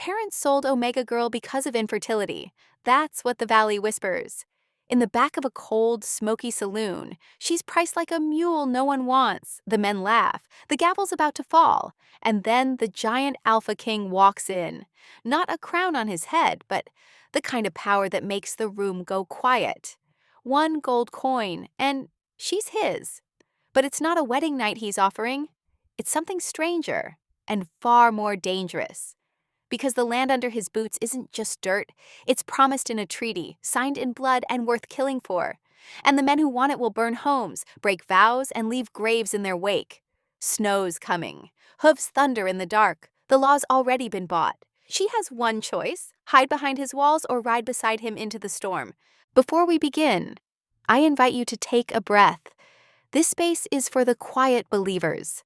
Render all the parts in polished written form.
Parents sold Omega Girl because of infertility. That's what the Valley whispers. In the back of a cold, smoky saloon, she's priced like a mule no one wants. The men laugh. The gavel's about to fall. And then the giant alpha king walks in. Not a crown on his head, but the kind of power that makes the room go quiet. One gold coin, and she's his. But it's not a wedding night he's offering. It's something stranger and far more dangerous. Because the land under his boots isn't just dirt, it's promised in a treaty, signed in blood and worth killing for. And the men who want it will burn homes, break vows, and leave graves in their wake. Snow's coming. Hooves thunder in the dark. The law's already been bought. She has one choice: hide behind his walls or ride beside him into the storm. Before we begin, I invite you to take a breath. This space is for the quiet believers.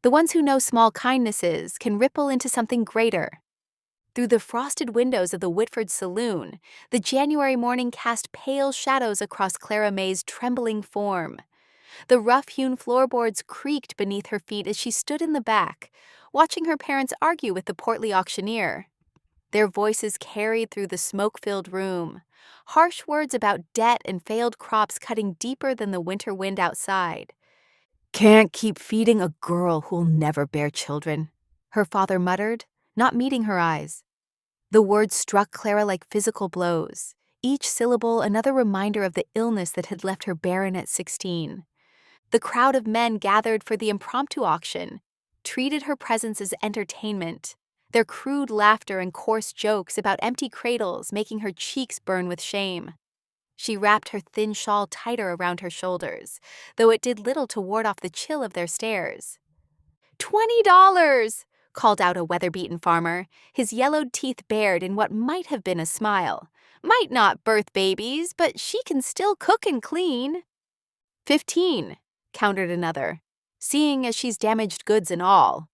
The ones who know small kindnesses can ripple into something greater. Through the frosted windows of the Whitford saloon, the January morning cast pale shadows across Clara May's trembling form. The rough-hewn floorboards creaked beneath her feet as she stood in the back, watching her parents argue with the portly auctioneer. Their voices carried through the smoke-filled room, harsh words about debt and failed crops cutting deeper than the winter wind outside. "Can't keep feeding a girl who'll never bear children," her father muttered, not meeting her eyes. The words struck Clara like physical blows, each syllable another reminder of the illness that had left her barren at 16. The crowd of men gathered for the impromptu auction treated her presence as entertainment, their crude laughter and coarse jokes about empty cradles making her cheeks burn with shame. She wrapped her thin shawl tighter around her shoulders, though it did little to ward off the chill of their stares. $20! Called out a weather-beaten farmer, his yellowed teeth bared in what might have been a smile. Might not birth babies, but she can still cook and clean. 15, countered another, seeing as she's damaged goods and all.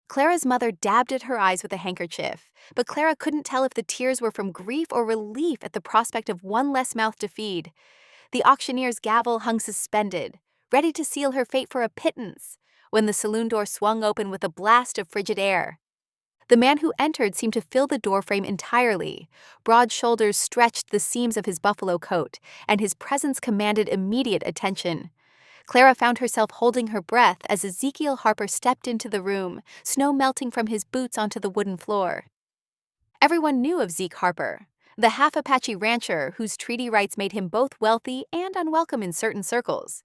Clara's mother dabbed at her eyes with a handkerchief, but Clara couldn't tell if the tears were from grief or relief at the prospect of one less mouth to feed. The auctioneer's gavel hung suspended, ready to seal her fate for a pittance, when the saloon door swung open with a blast of frigid air. The man who entered seemed to fill the doorframe entirely. Broad shoulders stretched the seams of his buffalo coat, and his presence commanded immediate attention. Clara found herself holding her breath as Ezekiel Harper stepped into the room, snow melting from his boots onto the wooden floor. Everyone knew of Zeke Harper, the half-Apache rancher whose treaty rights made him both wealthy and unwelcome in certain circles.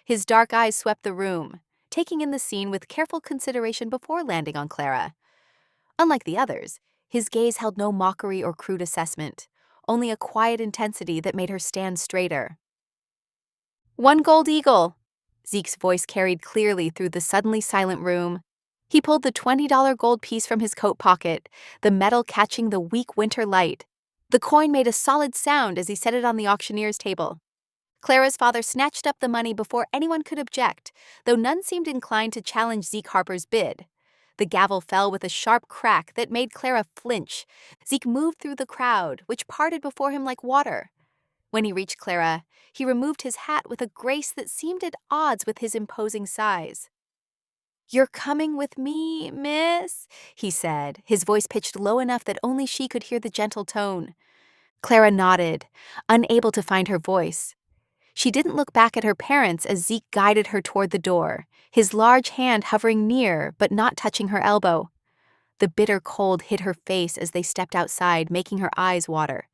His dark eyes swept the room, taking in the scene with careful consideration before landing on Clara. Unlike the others, his gaze held no mockery or crude assessment, only a quiet intensity that made her stand straighter. "One gold eagle," Zeke's voice carried clearly through the suddenly silent room. He pulled the $20 gold piece from his coat pocket, the metal catching the weak winter light. The coin made a solid sound as he set it on the auctioneer's table. Clara's father snatched up the money before anyone could object, though none seemed inclined to challenge Zeke Harper's bid. The gavel fell with a sharp crack that made Clara flinch. Zeke moved through the crowd, which parted before him like water. When he reached Clara, he removed his hat with a grace that seemed at odds with his imposing size. "You're coming with me, miss," he said, his voice pitched low enough that only she could hear the gentle tone. Clara nodded, unable to find her voice. She didn't look back at her parents as Zeke guided her toward the door, his large hand hovering near but not touching her elbow. The bitter cold hit her face as they stepped outside, making her eyes water.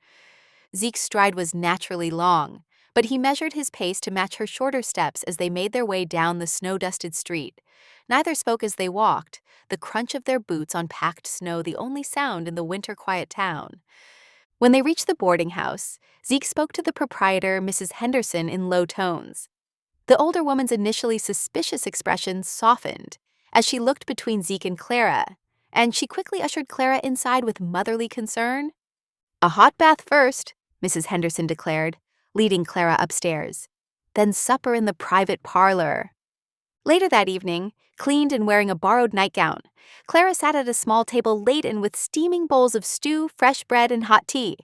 Zeke's stride was naturally long, but he measured his pace to match her shorter steps as they made their way down the snow-dusted street. Neither spoke as they walked, the crunch of their boots on packed snow the only sound in the winter-quiet town. When they reached the boarding house, Zeke spoke to the proprietor, Mrs. Henderson, in low tones. The older woman's initially suspicious expression softened as she looked between Zeke and Clara, and she quickly ushered Clara inside with motherly concern. "A hot bath first," Mrs. Henderson declared, leading Clara upstairs. "Then supper in the private parlor." Later that evening, cleaned and wearing a borrowed nightgown, Clara sat at a small table laden with steaming bowls of stew, fresh bread, and hot tea.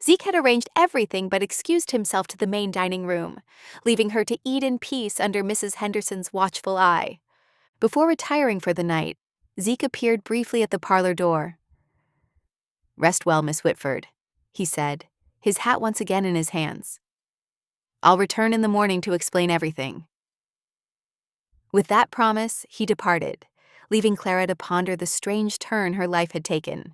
Zeke had arranged everything but excused himself to the main dining room, leaving her to eat in peace under Mrs. Henderson's watchful eye. Before retiring for the night, Zeke appeared briefly at the parlor door. "Rest well, Miss Whitford," he said, his hat once again in his hands. "I'll return in the morning to explain everything." With that promise, he departed, leaving Clara to ponder the strange turn her life had taken.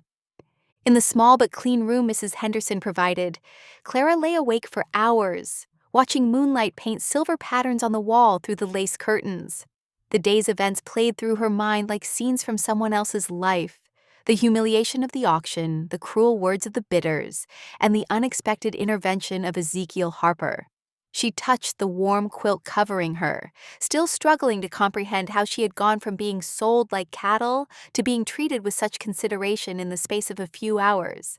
In the small but clean room Mrs. Henderson provided, Clara lay awake for hours, watching moonlight paint silver patterns on the wall through the lace curtains. The day's events played through her mind like scenes from someone else's life. The humiliation of the auction, the cruel words of the bidders, and the unexpected intervention of Ezekiel Harper. She touched the warm quilt covering her, still struggling to comprehend how she had gone from being sold like cattle to being treated with such consideration in the space of a few hours.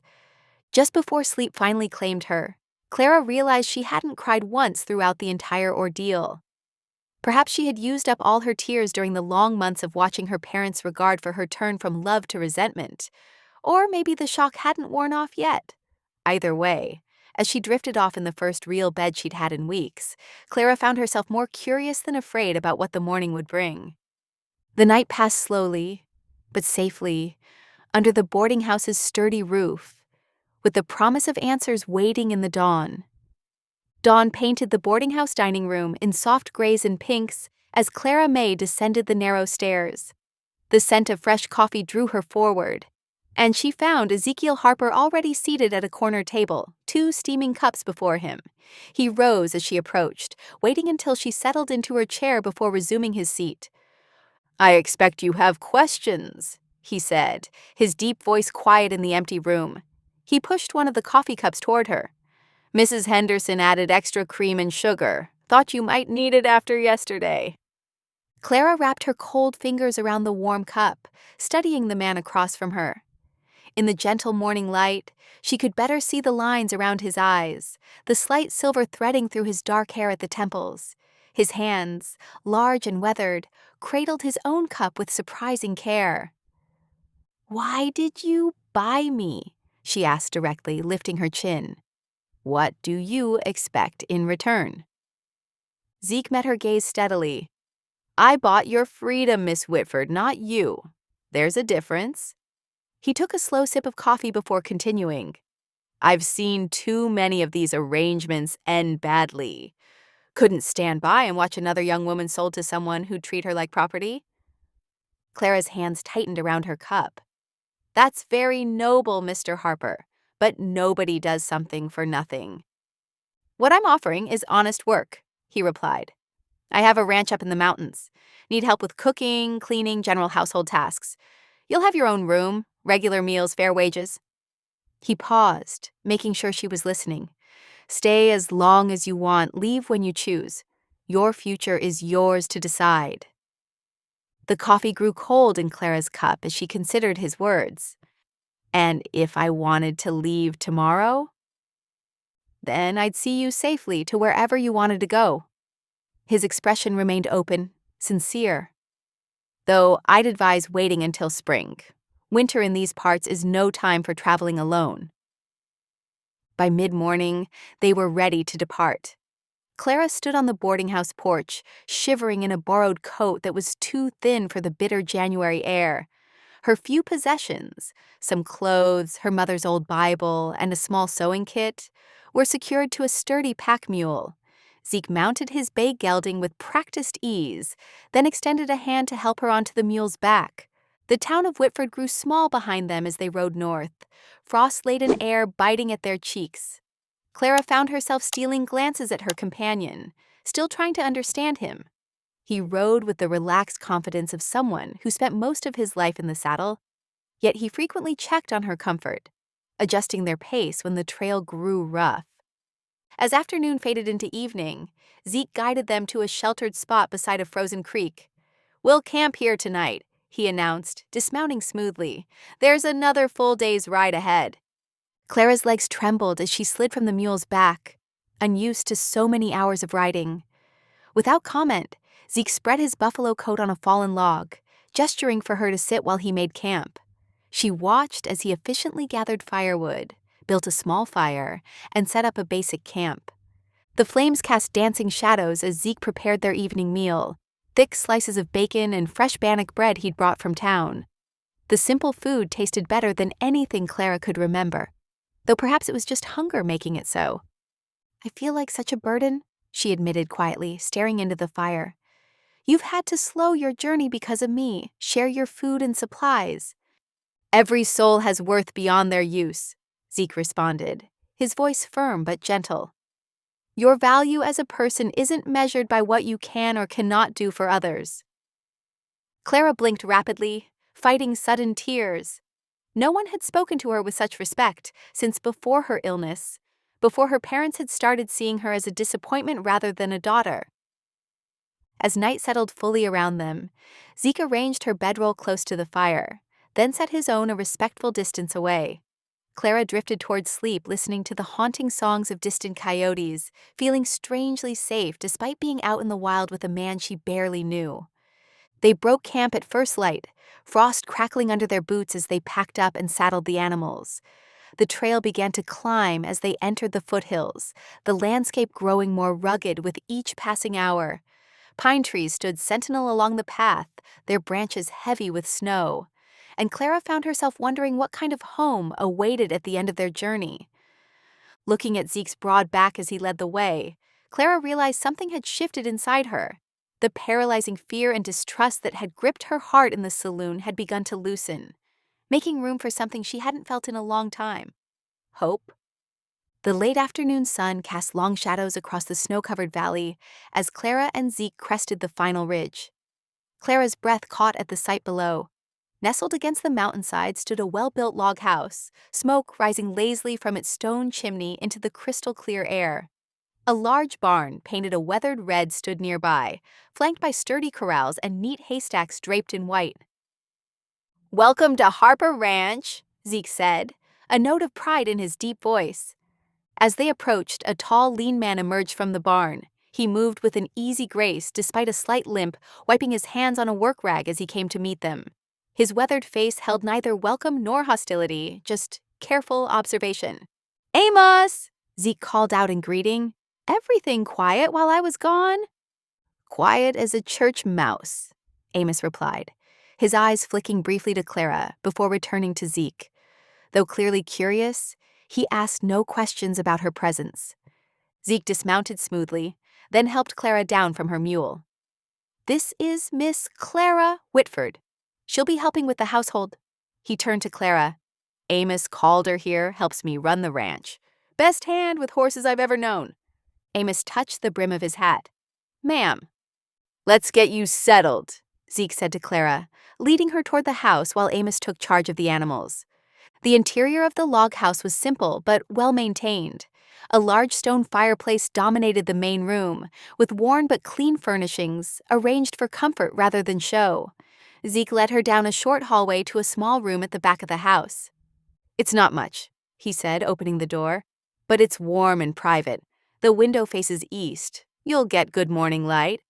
Just before sleep finally claimed her, Clara realized she hadn't cried once throughout the entire ordeal. Perhaps she had used up all her tears during the long months of watching her parents' regard for her turn from love to resentment. Or maybe the shock hadn't worn off yet. Either way, as she drifted off in the first real bed she'd had in weeks, Clara found herself more curious than afraid about what the morning would bring. The night passed slowly, but safely, under the boarding house's sturdy roof, with the promise of answers waiting in the dawn. Dawn painted the boarding house dining room in soft grays and pinks as Clara May descended the narrow stairs. The scent of fresh coffee drew her forward, and she found Ezekiel Harper already seated at a corner table, 2 steaming cups before him. He rose as she approached, waiting until she settled into her chair before resuming his seat. "I expect you have questions," he said, his deep voice quiet in the empty room. He pushed one of the coffee cups toward her. "Mrs. Henderson added extra cream and sugar. Thought you might need it after yesterday." Clara wrapped her cold fingers around the warm cup, studying the man across from her. In the gentle morning light, she could better see the lines around his eyes, the slight silver threading through his dark hair at the temples. His hands, large and weathered, cradled his own cup with surprising care. "Why did you buy me?" she asked directly, lifting her chin. "What do you expect in return?" Zeke met her gaze steadily. "I bought your freedom, Miss Whitford, not you. There's a difference." He took a slow sip of coffee before continuing. "I've seen too many of these arrangements end badly. Couldn't stand by and watch another young woman sold to someone who'd treat her like property." Clara's hands tightened around her cup. "That's very noble, Mr. Harper, but nobody does something for nothing." "What I'm offering is honest work," he replied. "I have a ranch up in the mountains. Need help with cooking, cleaning, general household tasks. You'll have your own room, regular meals, fair wages." He paused, making sure she was listening. "Stay as long as you want, leave when you choose. Your future is yours to decide." The coffee grew cold in Clara's cup as she considered his words. "And if I wanted to leave tomorrow?" "Then I'd see you safely to wherever you wanted to go." His expression remained open, sincere. "Though I'd advise waiting until spring. Winter in these parts is no time for traveling alone." By mid-morning, they were ready to depart. Clara stood on the boarding house porch, shivering in a borrowed coat that was too thin for the bitter January air. Her few possessions, some clothes, her mother's old Bible, and a small sewing kit, were secured to a sturdy pack mule. Zeke mounted his bay gelding with practiced ease, then extended a hand to help her onto the mule's back. The town of Whitford grew small behind them as they rode north, frost-laden air biting at their cheeks. Clara found herself stealing glances at her companion, still trying to understand him. He rode with the relaxed confidence of someone who spent most of his life in the saddle, yet he frequently checked on her comfort, adjusting their pace when the trail grew rough. As afternoon faded into evening, Zeke guided them to a sheltered spot beside a frozen creek. "We'll camp here tonight," he announced, dismounting smoothly. "There's another full day's ride ahead." Clara's legs trembled as she slid from the mule's back, unused to so many hours of riding. Without comment, Zeke spread his buffalo coat on a fallen log, gesturing for her to sit while he made camp. She watched as he efficiently gathered firewood, built a small fire, and set up a basic camp. The flames cast dancing shadows as Zeke prepared their evening meal, thick slices of bacon and fresh bannock bread he'd brought from town. The simple food tasted better than anything Clara could remember, though perhaps it was just hunger making it so. "I feel like such a burden," she admitted quietly, staring into the fire. "You've had to slow your journey because of me, share your food and supplies." "Every soul has worth beyond their use," Zeke responded, his voice firm but gentle. "Your value as a person isn't measured by what you can or cannot do for others." Clara blinked rapidly, fighting sudden tears. No one had spoken to her with such respect since before her illness, before her parents had started seeing her as a disappointment rather than a daughter. As night settled fully around them, Zeke arranged her bedroll close to the fire, then set his own a respectful distance away. Clara drifted towards sleep, listening to the haunting songs of distant coyotes, feeling strangely safe despite being out in the wild with a man she barely knew. They broke camp at first light, frost crackling under their boots as they packed up and saddled the animals. The trail began to climb as they entered the foothills, the landscape growing more rugged with each passing hour. Pine trees stood sentinel along the path, their branches heavy with snow, and Clara found herself wondering what kind of home awaited at the end of their journey. Looking at Zeke's broad back as he led the way, Clara realized something had shifted inside her. The paralyzing fear and distrust that had gripped her heart in the saloon had begun to loosen, making room for something she hadn't felt in a long time: hope. The late afternoon sun cast long shadows across the snow-covered valley as Clara and Zeke crested the final ridge. Clara's breath caught at the sight below. Nestled against the mountainside stood a well-built log house, smoke rising lazily from its stone chimney into the crystal-clear air. A large barn, painted a weathered red, stood nearby, flanked by sturdy corrals and neat haystacks draped in white. "Welcome to Harper Ranch," Zeke said, a note of pride in his deep voice. As they approached, a tall, lean man emerged from the barn. He moved with an easy grace despite a slight limp, wiping his hands on a work rag as he came to meet them. His weathered face held neither welcome nor hostility, just careful observation. "Amos!" Zeke called out in greeting. "Everything quiet while I was gone?" "Quiet as a church mouse," Amos replied, his eyes flicking briefly to Clara before returning to Zeke. Though clearly curious, he asked no questions about her presence. Zeke dismounted smoothly, then helped Clara down from her mule. "This is Miss Clara Whitford. She'll be helping with the household." He turned to Clara. "Amos Calder here helps me run the ranch. Best hand with horses I've ever known." Amos touched the brim of his hat. "Ma'am." "Let's get you settled," Zeke said to Clara, leading her toward the house while Amos took charge of the animals. The interior of the log house was simple but well-maintained. A large stone fireplace dominated the main room, with worn but clean furnishings, arranged for comfort rather than show. Zeke led her down a short hallway to a small room at the back of the house. "It's not much," he said, opening the door, "but it's warm and private. The window faces east. You'll get good morning light."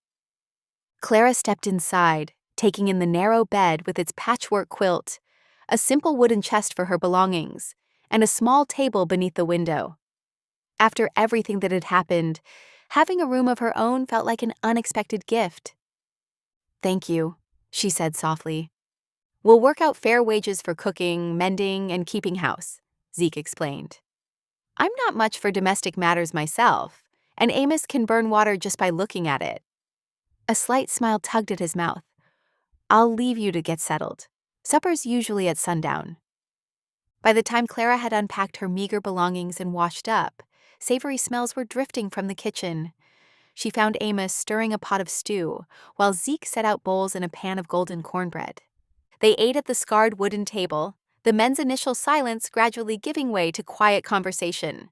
Clara stepped inside, taking in the narrow bed with its patchwork quilt, a simple wooden chest for her belongings, and a small table beneath the window. After everything that had happened, having a room of her own felt like an unexpected gift. "Thank you," she said softly. "We'll work out fair wages for cooking, mending, and keeping house," Zeke explained. "I'm not much for domestic matters myself, and Amos can burn water just by looking at it." A slight smile tugged at his mouth. "I'll leave you to get settled. Supper's usually at sundown." By the time Clara had unpacked her meager belongings and washed up, savory smells were drifting from the kitchen. She found Amos stirring a pot of stew, while Zeke set out bowls and a pan of golden cornbread. They ate at the scarred wooden table, the men's initial silence gradually giving way to quiet conversation.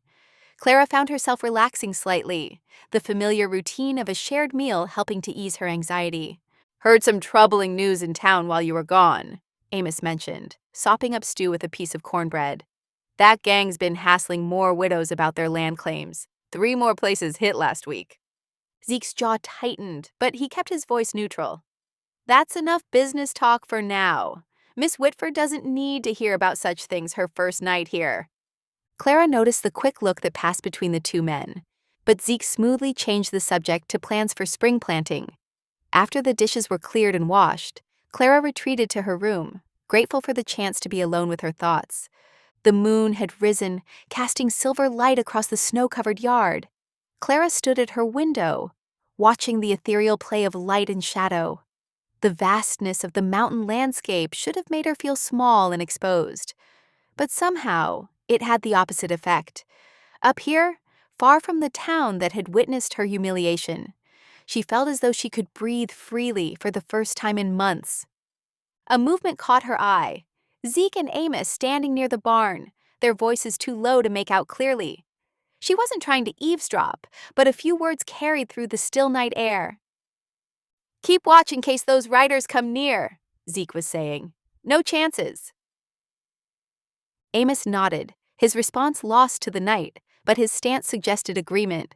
Clara found herself relaxing slightly, the familiar routine of a shared meal helping to ease her anxiety. "Heard some troubling news in town while you were gone," Amos mentioned, sopping up stew with a piece of cornbread. "That gang's been hassling more widows about their land claims. 3 more places hit last week." Zeke's jaw tightened, but he kept his voice neutral. "That's enough business talk for now. Miss Whitford doesn't need to hear about such things her first night here." Clara noticed the quick look that passed between the two men, but Zeke smoothly changed the subject to plans for spring planting. After the dishes were cleared and washed, Clara retreated to her room, grateful for the chance to be alone with her thoughts. The moon had risen, casting silver light across the snow-covered yard. Clara stood at her window, watching the ethereal play of light and shadow. The vastness of the mountain landscape should have made her feel small and exposed. But somehow, it had the opposite effect. Up here, far from the town that had witnessed her humiliation, she felt as though she could breathe freely for the first time in months. A movement caught her eye. Zeke and Amos standing near the barn, their voices too low to make out clearly. She wasn't trying to eavesdrop, but a few words carried through the still night air. "Keep watch in case those riders come near," Zeke was saying. "No chances." Amos nodded, his response lost to the night, but his stance suggested agreement.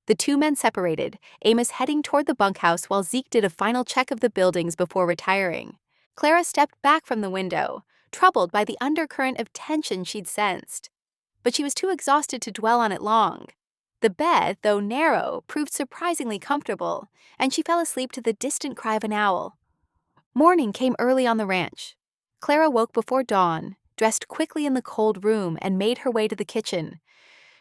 The two men separated, Amos heading toward the bunkhouse while Zeke did a final check of the buildings before retiring. Clara stepped back from the window, troubled by the undercurrent of tension she'd sensed. But she was too exhausted to dwell on it long. The bed, though narrow, proved surprisingly comfortable, and she fell asleep to the distant cry of an owl. Morning came early on the ranch. Clara woke before dawn, dressed quickly in the cold room, and made her way to the kitchen.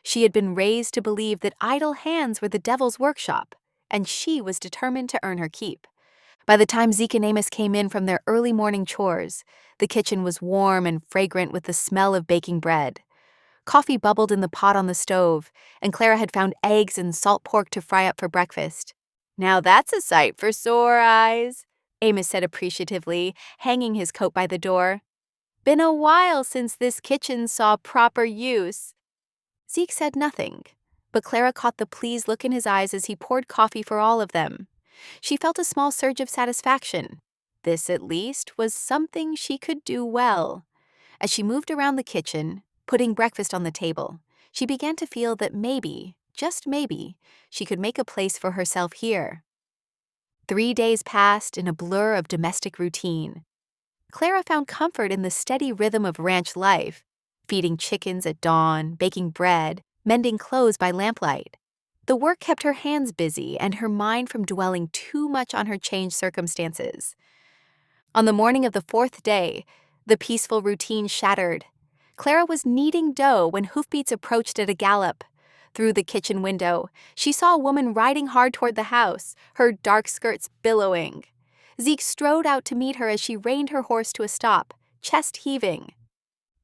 She had been raised to believe that idle hands were the devil's workshop, and she was determined to earn her keep. By the time Zeke and Amos came in from their early morning chores, the kitchen was warm and fragrant with the smell of baking bread. Coffee bubbled in the pot on the stove, and Clara had found eggs and salt pork to fry up for breakfast. "Now that's a sight for sore eyes," Amos said appreciatively, hanging his coat by the door. "Been a while since this kitchen saw proper use." Zeke said nothing, but Clara caught the pleased look in his eyes as he poured coffee for all of them. She felt a small surge of satisfaction. This, at least, was something she could do well. As she moved around the kitchen, putting breakfast on the table, she began to feel that maybe, just maybe, she could make a place for herself here. 3 days passed in a blur of domestic routine. Clara found comfort in the steady rhythm of ranch life, feeding chickens at dawn, baking bread, mending clothes by lamplight. The work kept her hands busy and her mind from dwelling too much on her changed circumstances. On the morning of the 4th day, the peaceful routine shattered. Clara was kneading dough when hoofbeats approached at a gallop. Through the kitchen window, she saw a woman riding hard toward the house, her dark skirts billowing. Zeke strode out to meet her as she reined her horse to a stop, chest heaving.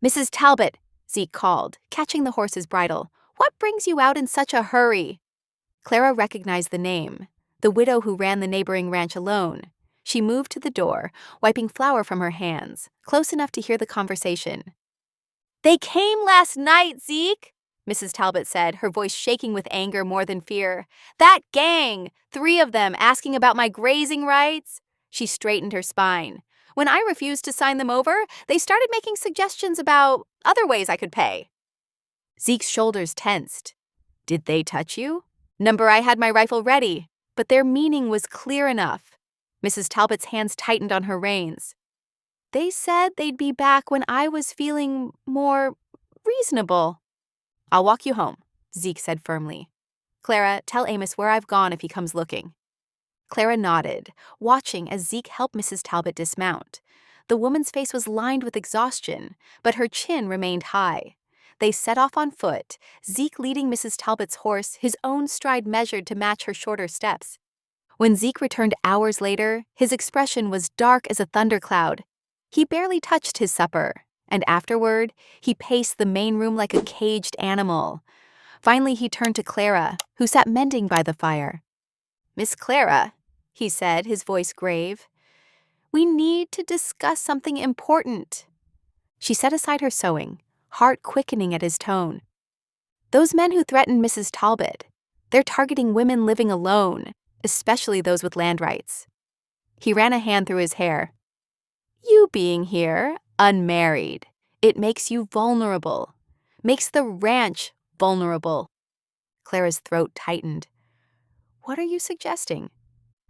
"Mrs. Talbot," Zeke called, catching the horse's bridle. "What brings you out in such a hurry?" Clara recognized the name, the widow who ran the neighboring ranch alone. She moved to the door, wiping flour from her hands, close enough to hear the conversation. "They came last night, Zeke," Mrs. Talbot said, her voice shaking with anger more than fear. "That gang, 3 of them, asking about my grazing rights." She straightened her spine. "When I refused to sign them over, they started making suggestions about other ways I could pay." Zeke's shoulders tensed. "Did they touch you?" "Number, I had my rifle ready, but their meaning was clear enough." Mrs. Talbot's hands tightened on her reins. "They said they'd be back when I was feeling more reasonable." "I'll walk you home," Zeke said firmly. "Clara, tell Amos where I've gone if he comes looking." Clara nodded, watching as Zeke helped Mrs. Talbot dismount. The woman's face was lined with exhaustion, but her chin remained high. They set off on foot, Zeke leading Mrs. Talbot's horse, his own stride measured to match her shorter steps. When Zeke returned hours later, his expression was dark as a thundercloud. He barely touched his supper, and afterward, he paced the main room like a caged animal. Finally, he turned to Clara, who sat mending by the fire. "Miss Clara," he said, his voice grave, "we need to discuss something important." She set aside her sewing, heart quickening at his tone. "Those men who threatened Mrs. Talbot, they're targeting women living alone, especially those with land rights." He ran a hand through his hair. "You being here, unmarried, it makes you vulnerable. Makes the ranch vulnerable." Clara's throat tightened. "What are you suggesting?"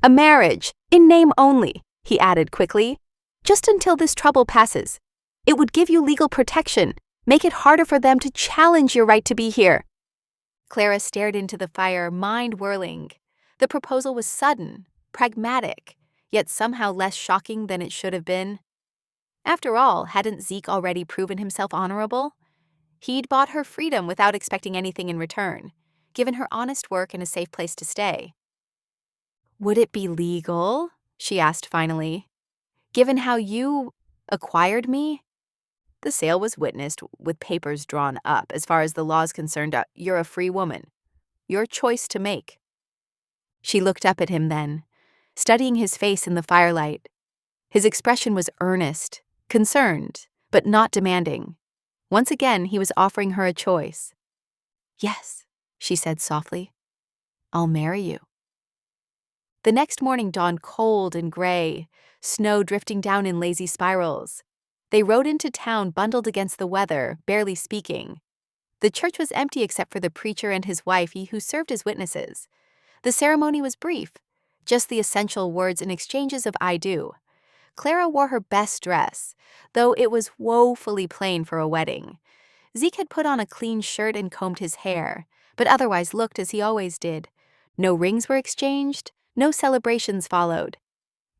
"A marriage, in name only," he added quickly. "Just until this trouble passes. It would give you legal protection, make it harder for them to challenge your right to be here." Clara stared into the fire, mind whirling. The proposal was sudden, pragmatic, yet somehow less shocking than it should have been. After all, hadn't Zeke already proven himself honorable? He'd bought her freedom without expecting anything in return, given her honest work and a safe place to stay. Would it be legal? She asked finally. Given how you acquired me? The sale was witnessed with papers drawn up. As far as the law's concerned, you're a free woman. Your choice to make. She looked up at him then, studying his face in the firelight. His expression was earnest, concerned, but not demanding. Once again, he was offering her a choice. Yes, she said softly. I'll marry you. The next morning dawned cold and gray, snow drifting down in lazy spirals. They rode into town bundled against the weather, barely speaking. The church was empty except for the preacher and his wife who served as witnesses. The ceremony was brief, just the essential words and exchanges of I do. Clara wore her best dress, though it was woefully plain for a wedding. Zeke had put on a clean shirt and combed his hair, but otherwise looked as he always did. No rings were exchanged, no celebrations followed.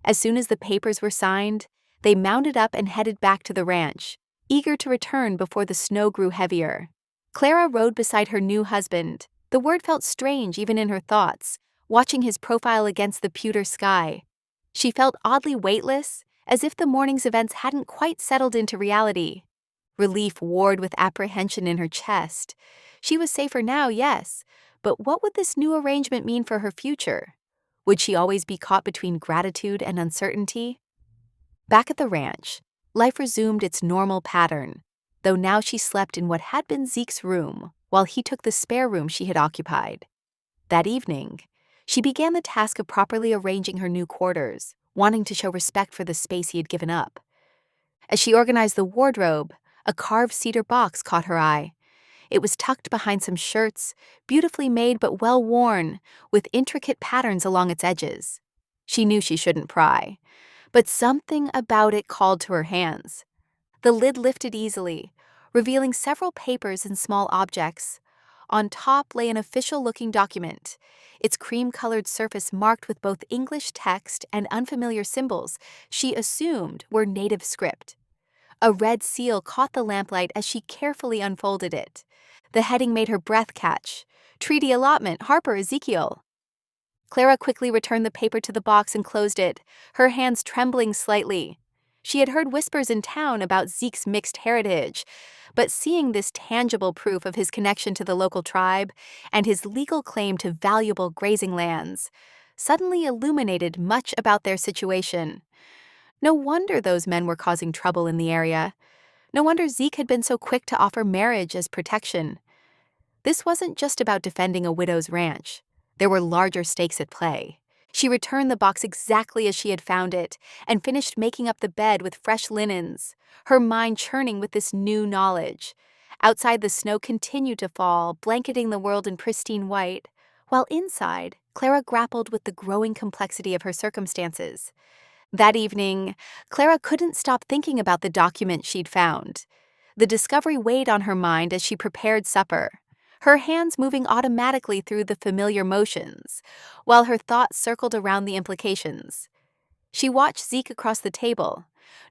As soon as the papers were signed, they mounted up and headed back to the ranch, eager to return before the snow grew heavier. Clara rode beside her new husband. The word felt strange even in her thoughts, watching his profile against the pewter sky. She felt oddly weightless, as if the morning's events hadn't quite settled into reality. Relief warred with apprehension in her chest. She was safer now, yes, but what would this new arrangement mean for her future? Would she always be caught between gratitude and uncertainty? Back at the ranch, life resumed its normal pattern, though now she slept in what had been Zeke's room, while he took the spare room she had occupied. That evening, she began the task of properly arranging her new quarters, wanting to show respect for the space he had given up. As she organized the wardrobe, a carved cedar box caught her eye. It was tucked behind some shirts, beautifully made but well worn, with intricate patterns along its edges. She knew she shouldn't pry, but something about it called to her hands. The lid lifted easily, revealing several papers and small objects. On top lay an official-looking document, its cream-colored surface marked with both English text and unfamiliar symbols she assumed were native script. A red seal caught the lamplight as she carefully unfolded it. The heading made her breath catch. Treaty allotment, Harper Ezekiel. Clara quickly returned the paper to the box and closed it, her hands trembling slightly. She had heard whispers in town about Zeke's mixed heritage, but seeing this tangible proof of his connection to the local tribe and his legal claim to valuable grazing lands suddenly illuminated much about their situation. No wonder those men were causing trouble in the area. No wonder Zeke had been so quick to offer marriage as protection. This wasn't just about defending a widow's ranch. There were larger stakes at play. She returned the box exactly as she had found it and finished making up the bed with fresh linens, her mind churning with this new knowledge. Outside, the snow continued to fall, blanketing the world in pristine white, while inside, Clara grappled with the growing complexity of her circumstances. That evening, Clara couldn't stop thinking about the document she'd found. The discovery weighed on her mind as she prepared supper, her hands moving automatically through the familiar motions, while her thoughts circled around the implications. She watched Zeke across the table,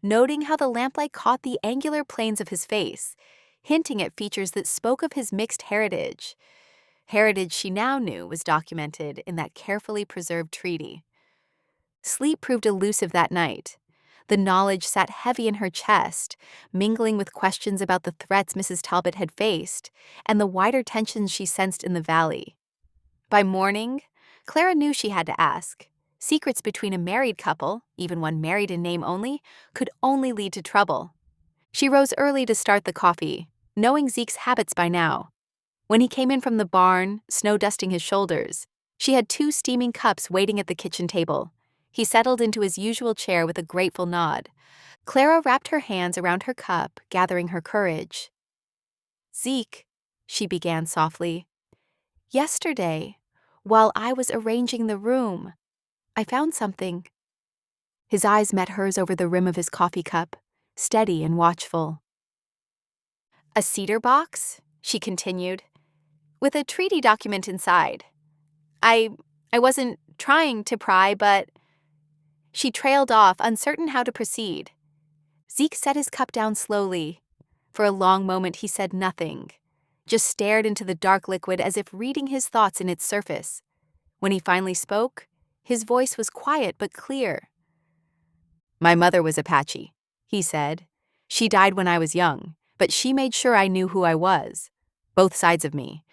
noting how the lamplight caught the angular planes of his face, hinting at features that spoke of his mixed heritage. Heritage she now knew was documented in that carefully preserved treaty. Sleep proved elusive that night. The knowledge sat heavy in her chest, mingling with questions about the threats Mrs. Talbot had faced and the wider tensions she sensed in the valley. By morning, Clara knew she had to ask. Secrets between a married couple, even one married in name only, could only lead to trouble. She rose early to start the coffee, knowing Zeke's habits by now. When he came in from the barn, snow dusting his shoulders, she had 2 steaming cups waiting at the kitchen table. He settled into his usual chair with a grateful nod. Clara wrapped her hands around her cup, gathering her courage. Zeke, she began softly, yesterday, while I was arranging the room, I found something. His eyes met hers over the rim of his coffee cup, steady and watchful. A cedar box, she continued, with a treaty document inside. I wasn't trying to pry, but... She trailed off, uncertain how to proceed. Zeke set his cup down slowly. For a long moment he said nothing, just stared into the dark liquid as if reading his thoughts in its surface. When he finally spoke, his voice was quiet but clear. "My mother was Apache," he said. "She died when I was young, but she made sure I knew who I was. Both sides of me.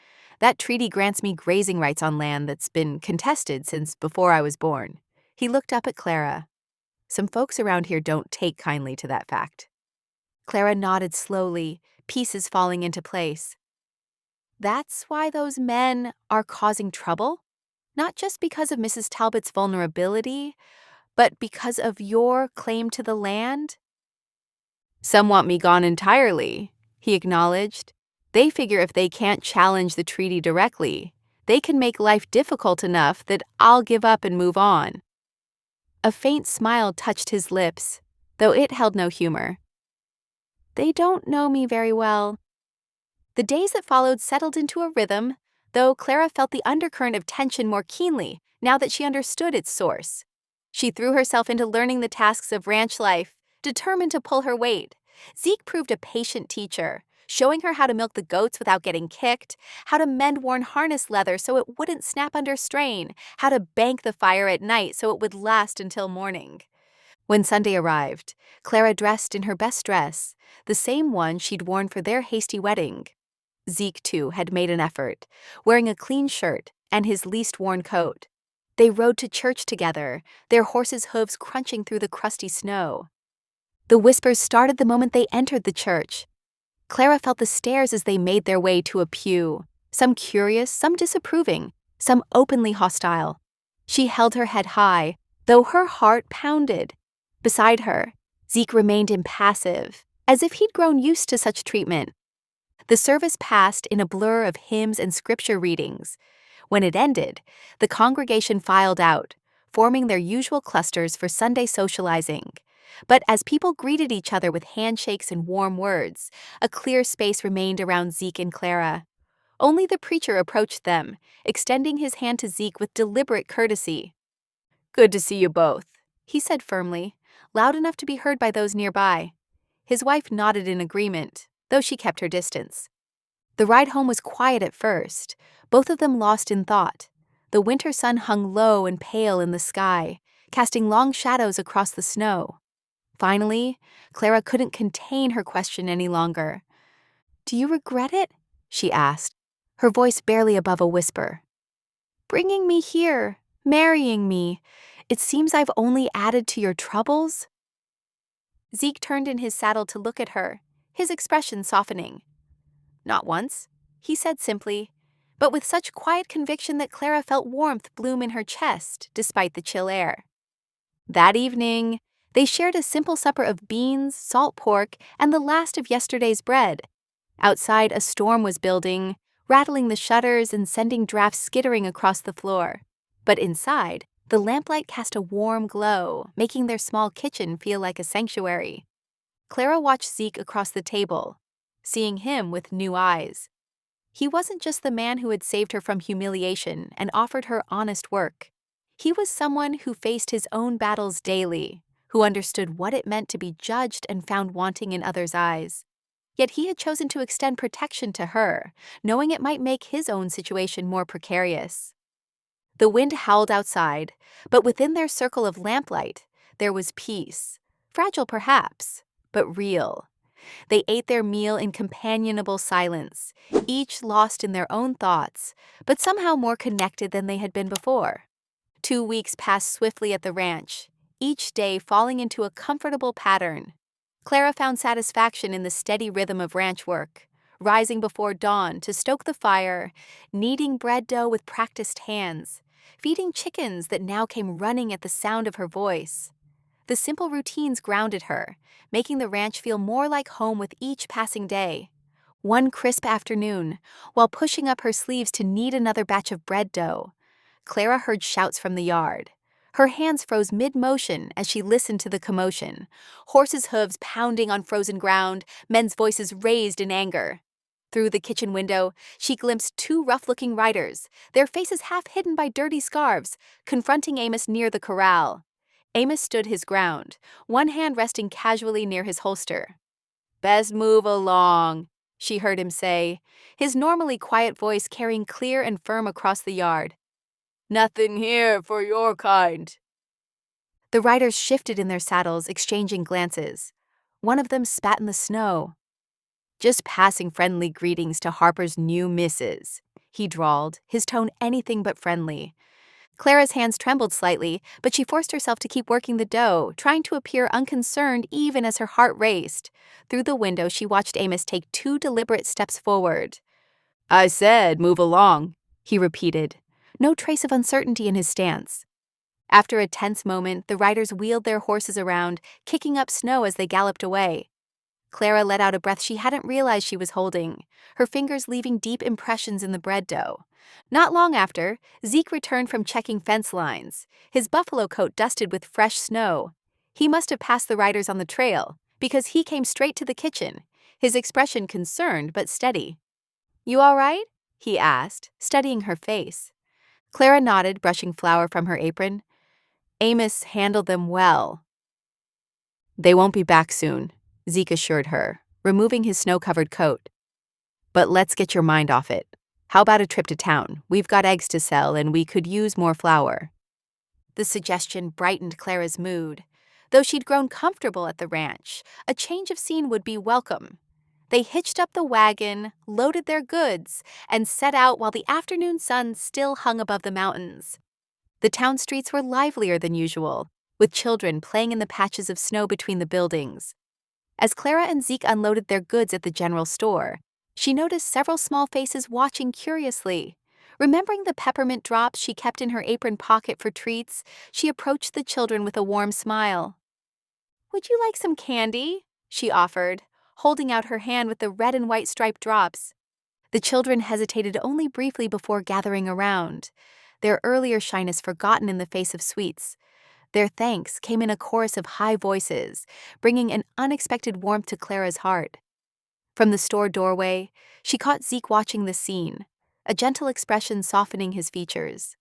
That treaty grants me grazing rights on land that's been contested since before I was born." He looked up at Clara. "Some folks around here don't take kindly to that fact." Clara nodded slowly, pieces falling into place. "That's why those men are causing trouble? Not just because of Mrs. Talbot's vulnerability, but because of your claim to the land?" "Some want me gone entirely," he acknowledged. "They figure if they can't challenge the treaty directly, they can make life difficult enough that I'll give up and move on." A faint smile touched his lips, though it held no humor. "They don't know me very well." The days that followed settled into a rhythm, though Clara felt the undercurrent of tension more keenly now that she understood its source. She threw herself into learning the tasks of ranch life, determined to pull her weight. Zeke proved a patient teacher, showing her how to milk the goats without getting kicked, how to mend worn harness leather so it wouldn't snap under strain, how to bank the fire at night so it would last until morning. When Sunday arrived, Clara dressed in her best dress, the same one she'd worn for their hasty wedding. Zeke, too, had made an effort, wearing a clean shirt and his least worn coat. They rode to church together, their horses' hooves crunching through the crusty snow. The whispers started the moment they entered the church. Clara felt the stares as they made their way to a pew, some curious, some disapproving, some openly hostile. She held her head high, though her heart pounded. Beside her, Zeke remained impassive, as if he'd grown used to such treatment. The service passed in a blur of hymns and scripture readings. When it ended, the congregation filed out, forming their usual clusters for Sunday socializing. But as people greeted each other with handshakes and warm words, a clear space remained around Zeke and Clara. Only the preacher approached them, extending his hand to Zeke with deliberate courtesy. "Good to see you both," he said firmly, loud enough to be heard by those nearby. His wife nodded in agreement, though she kept her distance. The ride home was quiet at first, both of them lost in thought. The winter sun hung low and pale in the sky, casting long shadows across the snow. Finally, Clara couldn't contain her question any longer. "Do you regret it?" she asked, her voice barely above a whisper. "Bringing me here, marrying me, it seems I've only added to your troubles?" Zeke turned in his saddle to look at her, his expression softening. "Not once," he said simply, but with such quiet conviction that Clara felt warmth bloom in her chest despite the chill air. That evening, they shared a simple supper of beans, salt pork, and the last of yesterday's bread. Outside, a storm was building, rattling the shutters and sending drafts skittering across the floor. But inside, the lamplight cast a warm glow, making their small kitchen feel like a sanctuary. Clara watched Zeke across the table, seeing him with new eyes. He wasn't just the man who had saved her from humiliation and offered her honest work. He was someone who faced his own battles daily, who understood what it meant to be judged and found wanting in others' eyes. Yet he had chosen to extend protection to her, knowing it might make his own situation more precarious. The wind howled outside, but within their circle of lamplight, there was peace. Fragile perhaps, but real. They ate their meal in companionable silence, each lost in their own thoughts, but somehow more connected than they had been before. 2 weeks passed swiftly at the ranch, each day falling into a comfortable pattern. Clara found satisfaction in the steady rhythm of ranch work, rising before dawn to stoke the fire, kneading bread dough with practiced hands, feeding chickens that now came running at the sound of her voice. The simple routines grounded her, making the ranch feel more like home with each passing day. One crisp afternoon, while pushing up her sleeves to knead another batch of bread dough, Clara heard shouts from the yard. Her hands froze mid-motion as she listened to the commotion, horses' hooves pounding on frozen ground, men's voices raised in anger. Through the kitchen window, she glimpsed 2 rough-looking riders, their faces half hidden by dirty scarves, confronting Amos near the corral. Amos stood his ground, one hand resting casually near his holster. "Best move along," she heard him say, his normally quiet voice carrying clear and firm across the yard. "Nothing here for your kind." The riders shifted in their saddles, exchanging glances. One of them spat in the snow. "Just passing friendly greetings to Harper's new missus," he drawled, his tone anything but friendly. Clara's hands trembled slightly, but she forced herself to keep working the dough, trying to appear unconcerned even as her heart raced. Through the window, she watched Amos take 2 deliberate steps forward. "I said, move along," he repeated, no trace of uncertainty in his stance. After a tense moment, the riders wheeled their horses around, kicking up snow as they galloped away. Clara let out a breath she hadn't realized she was holding, her fingers leaving deep impressions in the bread dough. Not long after, Zeke returned from checking fence lines, his buffalo coat dusted with fresh snow. He must have passed the riders on the trail, because he came straight to the kitchen, his expression concerned but steady. "You all right?" he asked, studying her face. Clara nodded, brushing flour from her apron. "Amos handled them well." "They won't be back soon," Zeke assured her, removing his snow-covered coat. "But let's get your mind off it. How about a trip to town? We've got eggs to sell, and we could use more flour." The suggestion brightened Clara's mood. Though she'd grown comfortable at the ranch, a change of scene would be welcome. They hitched up the wagon, loaded their goods, and set out while the afternoon sun still hung above the mountains. The town streets were livelier than usual, with children playing in the patches of snow between the buildings. As Clara and Zeke unloaded their goods at the general store, she noticed several small faces watching curiously. Remembering the peppermint drops she kept in her apron pocket for treats, she approached the children with a warm smile. "Would you like some candy?" she offered, holding out her hand with the red and white striped drops. The children hesitated only briefly before gathering around, their earlier shyness forgotten in the face of sweets. Their thanks came in a chorus of high voices, bringing an unexpected warmth to Clara's heart. From the store doorway, she caught Zeke watching the scene, a gentle expression softening his features.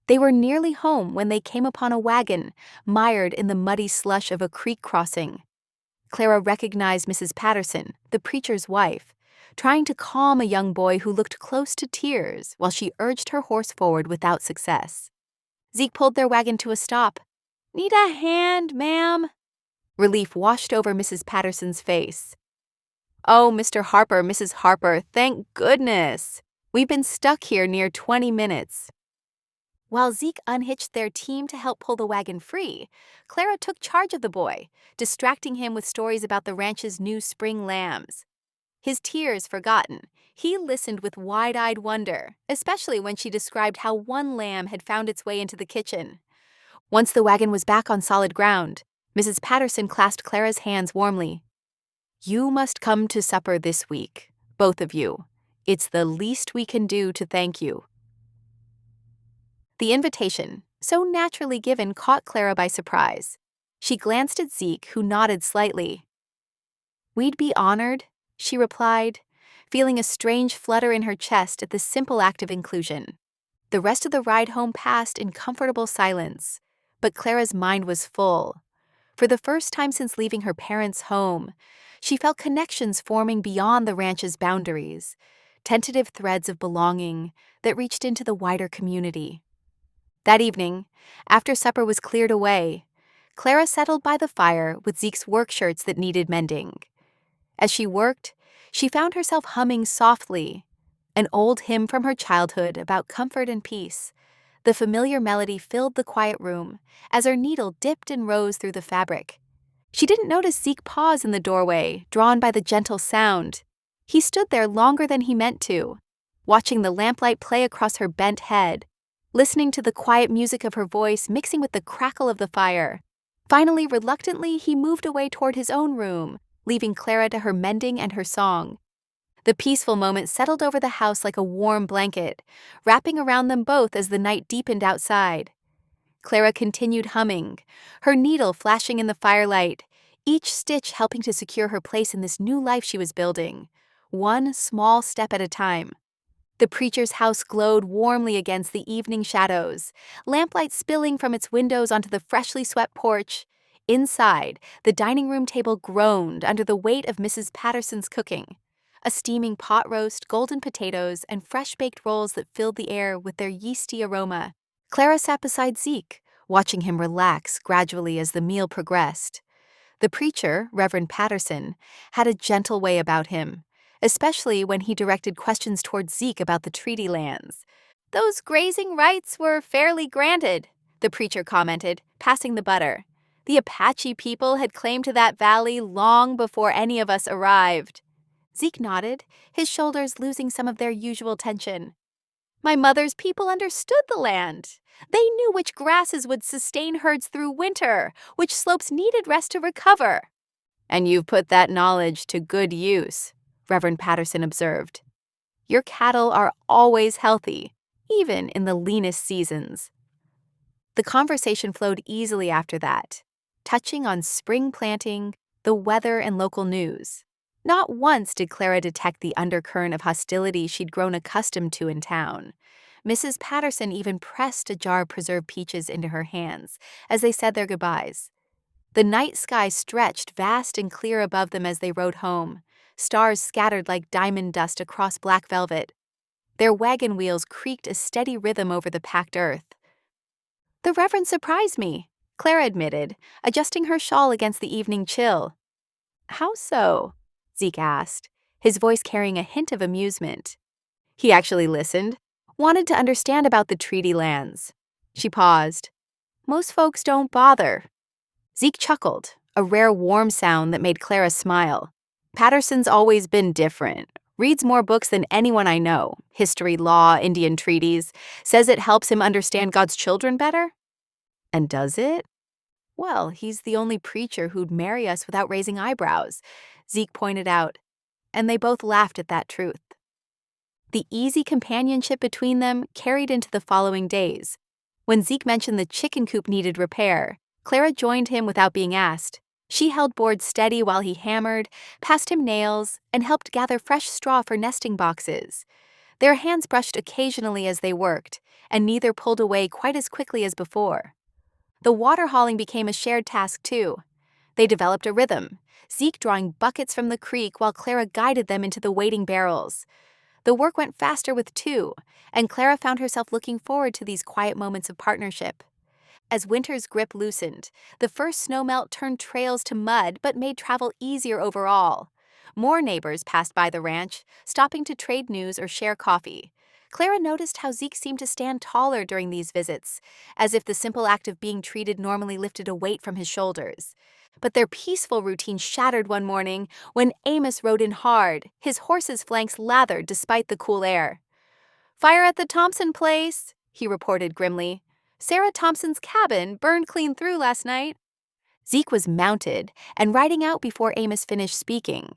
They were nearly home when they came upon a wagon, mired in the muddy slush of a creek crossing. Clara recognized Mrs. Patterson, the preacher's wife, trying to calm a young boy who looked close to tears while she urged her horse forward without success. Zeke pulled their wagon to a stop. "Need a hand, ma'am?" Relief washed over Mrs. Patterson's face. "Oh, Mr. Harper, Mrs. Harper, thank goodness! We've been stuck here near 20 minutes. While Zeke unhitched their team to help pull the wagon free, Clara took charge of the boy, distracting him with stories about the ranch's new spring lambs. His tears forgotten, he listened with wide-eyed wonder, especially when she described how one lamb had found its way into the kitchen. Once the wagon was back on solid ground, Mrs. Patterson clasped Clara's hands warmly. "You must come to supper this week, both of you. It's the least we can do to thank you." The invitation, so naturally given, caught Clara by surprise. She glanced at Zeke, who nodded slightly. "We'd be honored," she replied, feeling a strange flutter in her chest at the simple act of inclusion. The rest of the ride home passed in comfortable silence, but Clara's mind was full. For the first time since leaving her parents' home, she felt connections forming beyond the ranch's boundaries, tentative threads of belonging that reached into the wider community. That evening, after supper was cleared away, Clara settled by the fire with Zeke's work shirts that needed mending. As she worked, she found herself humming softly, an old hymn from her childhood about comfort and peace. The familiar melody filled the quiet room as her needle dipped and rose through the fabric. She didn't notice Zeke pause in the doorway, drawn by the gentle sound. He stood there longer than he meant to, watching the lamplight play across her bent head, listening to the quiet music of her voice mixing with the crackle of the fire. Finally, reluctantly, he moved away toward his own room, leaving Clara to her mending and her song. The peaceful moment settled over the house like a warm blanket, wrapping around them both as the night deepened outside. Clara continued humming, her needle flashing in the firelight, each stitch helping to secure her place in this new life she was building, one small step at a time. The preacher's house glowed warmly against the evening shadows, lamplight spilling from its windows onto the freshly swept porch. Inside, the dining room table groaned under the weight of Mrs. Patterson's cooking. A steaming pot roast, golden potatoes, and fresh-baked rolls that filled the air with their yeasty aroma. Clara sat beside Zeke, watching him relax gradually as the meal progressed. The preacher, Reverend Patterson, had a gentle way about him, especially when he directed questions towards Zeke about the treaty lands. "Those grazing rights were fairly granted," the preacher commented, passing the butter. "The Apache people had claim to that valley long before any of us arrived." Zeke nodded, his shoulders losing some of their usual tension. "My mother's people understood the land. They knew which grasses would sustain herds through winter, which slopes needed rest to recover." "And you've put that knowledge to good use," Reverend Patterson observed. "Your cattle are always healthy, even in the leanest seasons." The conversation flowed easily after that, touching on spring planting, the weather, and local news. Not once did Clara detect the undercurrent of hostility she'd grown accustomed to in town. Mrs. Patterson even pressed a jar of preserved peaches into her hands as they said their goodbyes. The night sky stretched vast and clear above them as they rode home, stars scattered like diamond dust across black velvet. Their wagon wheels creaked a steady rhythm over the packed earth. "The Reverend surprised me," Clara admitted, adjusting her shawl against the evening chill. "How so?" Zeke asked, his voice carrying a hint of amusement. "He actually listened, wanted to understand about the treaty lands." She paused. "Most folks don't bother." Zeke chuckled, a rare warm sound that made Clara smile. "Patterson's always been different. Reads more books than anyone I know. History, law, Indian treaties. Says it helps him understand God's children better." "And does it?" "Well, he's the only preacher who'd marry us without raising eyebrows," Zeke pointed out, and they both laughed at that truth. The easy companionship between them carried into the following days. When Zeke mentioned the chicken coop needed repair, Clara joined him without being asked. She held boards steady while he hammered, passed him nails, and helped gather fresh straw for nesting boxes. Their hands brushed occasionally as they worked, and neither pulled away quite as quickly as before. The water hauling became a shared task, too. They developed a rhythm, Zeke drawing buckets from the creek while Clara guided them into the waiting barrels. The work went faster with two, and Clara found herself looking forward to these quiet moments of partnership. As winter's grip loosened, the first snowmelt turned trails to mud but made travel easier overall. More neighbors passed by the ranch, stopping to trade news or share coffee. Clara noticed how Zeke seemed to stand taller during these visits, as if the simple act of being treated normally lifted a weight from his shoulders. But their peaceful routine shattered one morning when Amos rode in hard, his horse's flanks lathered despite the cool air. "Fire at the Thompson place," he reported grimly. "Sarah Thompson's cabin burned clean through last night." Zeke was mounted and riding out before Amos finished speaking.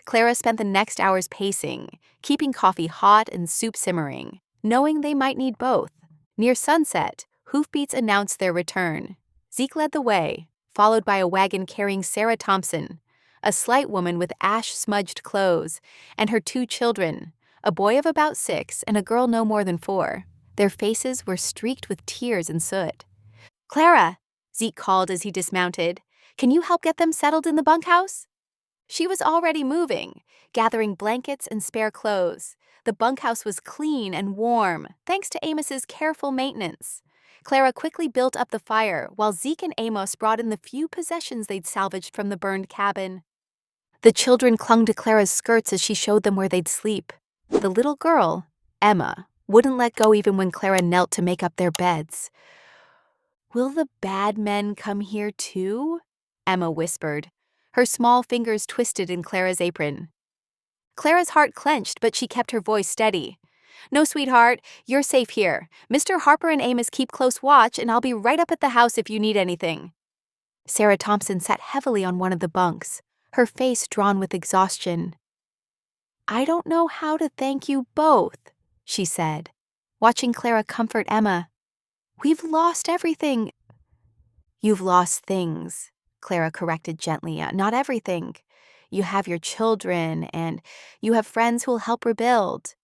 Clara spent the next hours pacing, keeping coffee hot and soup simmering, knowing they might need both. Near sunset, hoofbeats announced their return. Zeke led the way, followed by a wagon carrying Sarah Thompson, a slight woman with ash-smudged clothes, and her two children, a boy of about 6 and a girl no more than 4. Their faces were streaked with tears and soot. "Clara," Zeke called as he dismounted, "can you help get them settled in the bunkhouse?" She was already moving, gathering blankets and spare clothes. The bunkhouse was clean and warm, thanks to Amos's careful maintenance. Clara quickly built up the fire, while Zeke and Amos brought in the few possessions they'd salvaged from the burned cabin. The children clung to Clara's skirts as she showed them where they'd sleep. The little girl, Emma, wouldn't let go even when Clara knelt to make up their beds. "Will the bad men come here too?" Emma whispered, her small fingers twisted in Clara's apron. Clara's heart clenched, but she kept her voice steady. "No, sweetheart, you're safe here. Mr. Harper and Amos keep close watch, and I'll be right up at the house if you need anything." Sarah Thompson sat heavily on one of the bunks, her face drawn with exhaustion. "I don't know how to thank you both," she said, watching Clara comfort Emma. "We've lost everything." "You've lost things," Clara corrected gently. "Not everything. You have your children, and you have friends who'll help rebuild."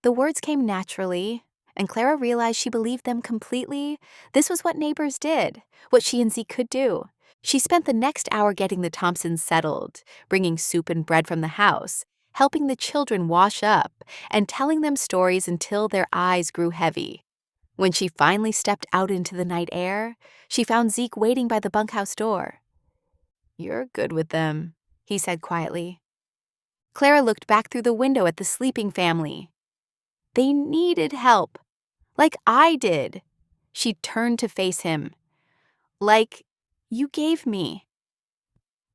The words came naturally, and Clara realized she believed them completely. This was what neighbors did, what she and Zeke could do. She spent the next hour getting the Thompsons settled, bringing soup and bread from the house, helping the children wash up, and telling them stories until their eyes grew heavy. When she finally stepped out into the night air, she found Zeke waiting by the bunkhouse door. "You're good with them," he said quietly. Clara looked back through the window at the sleeping family. They needed help, like I did. She turned to face him. "Like you gave me."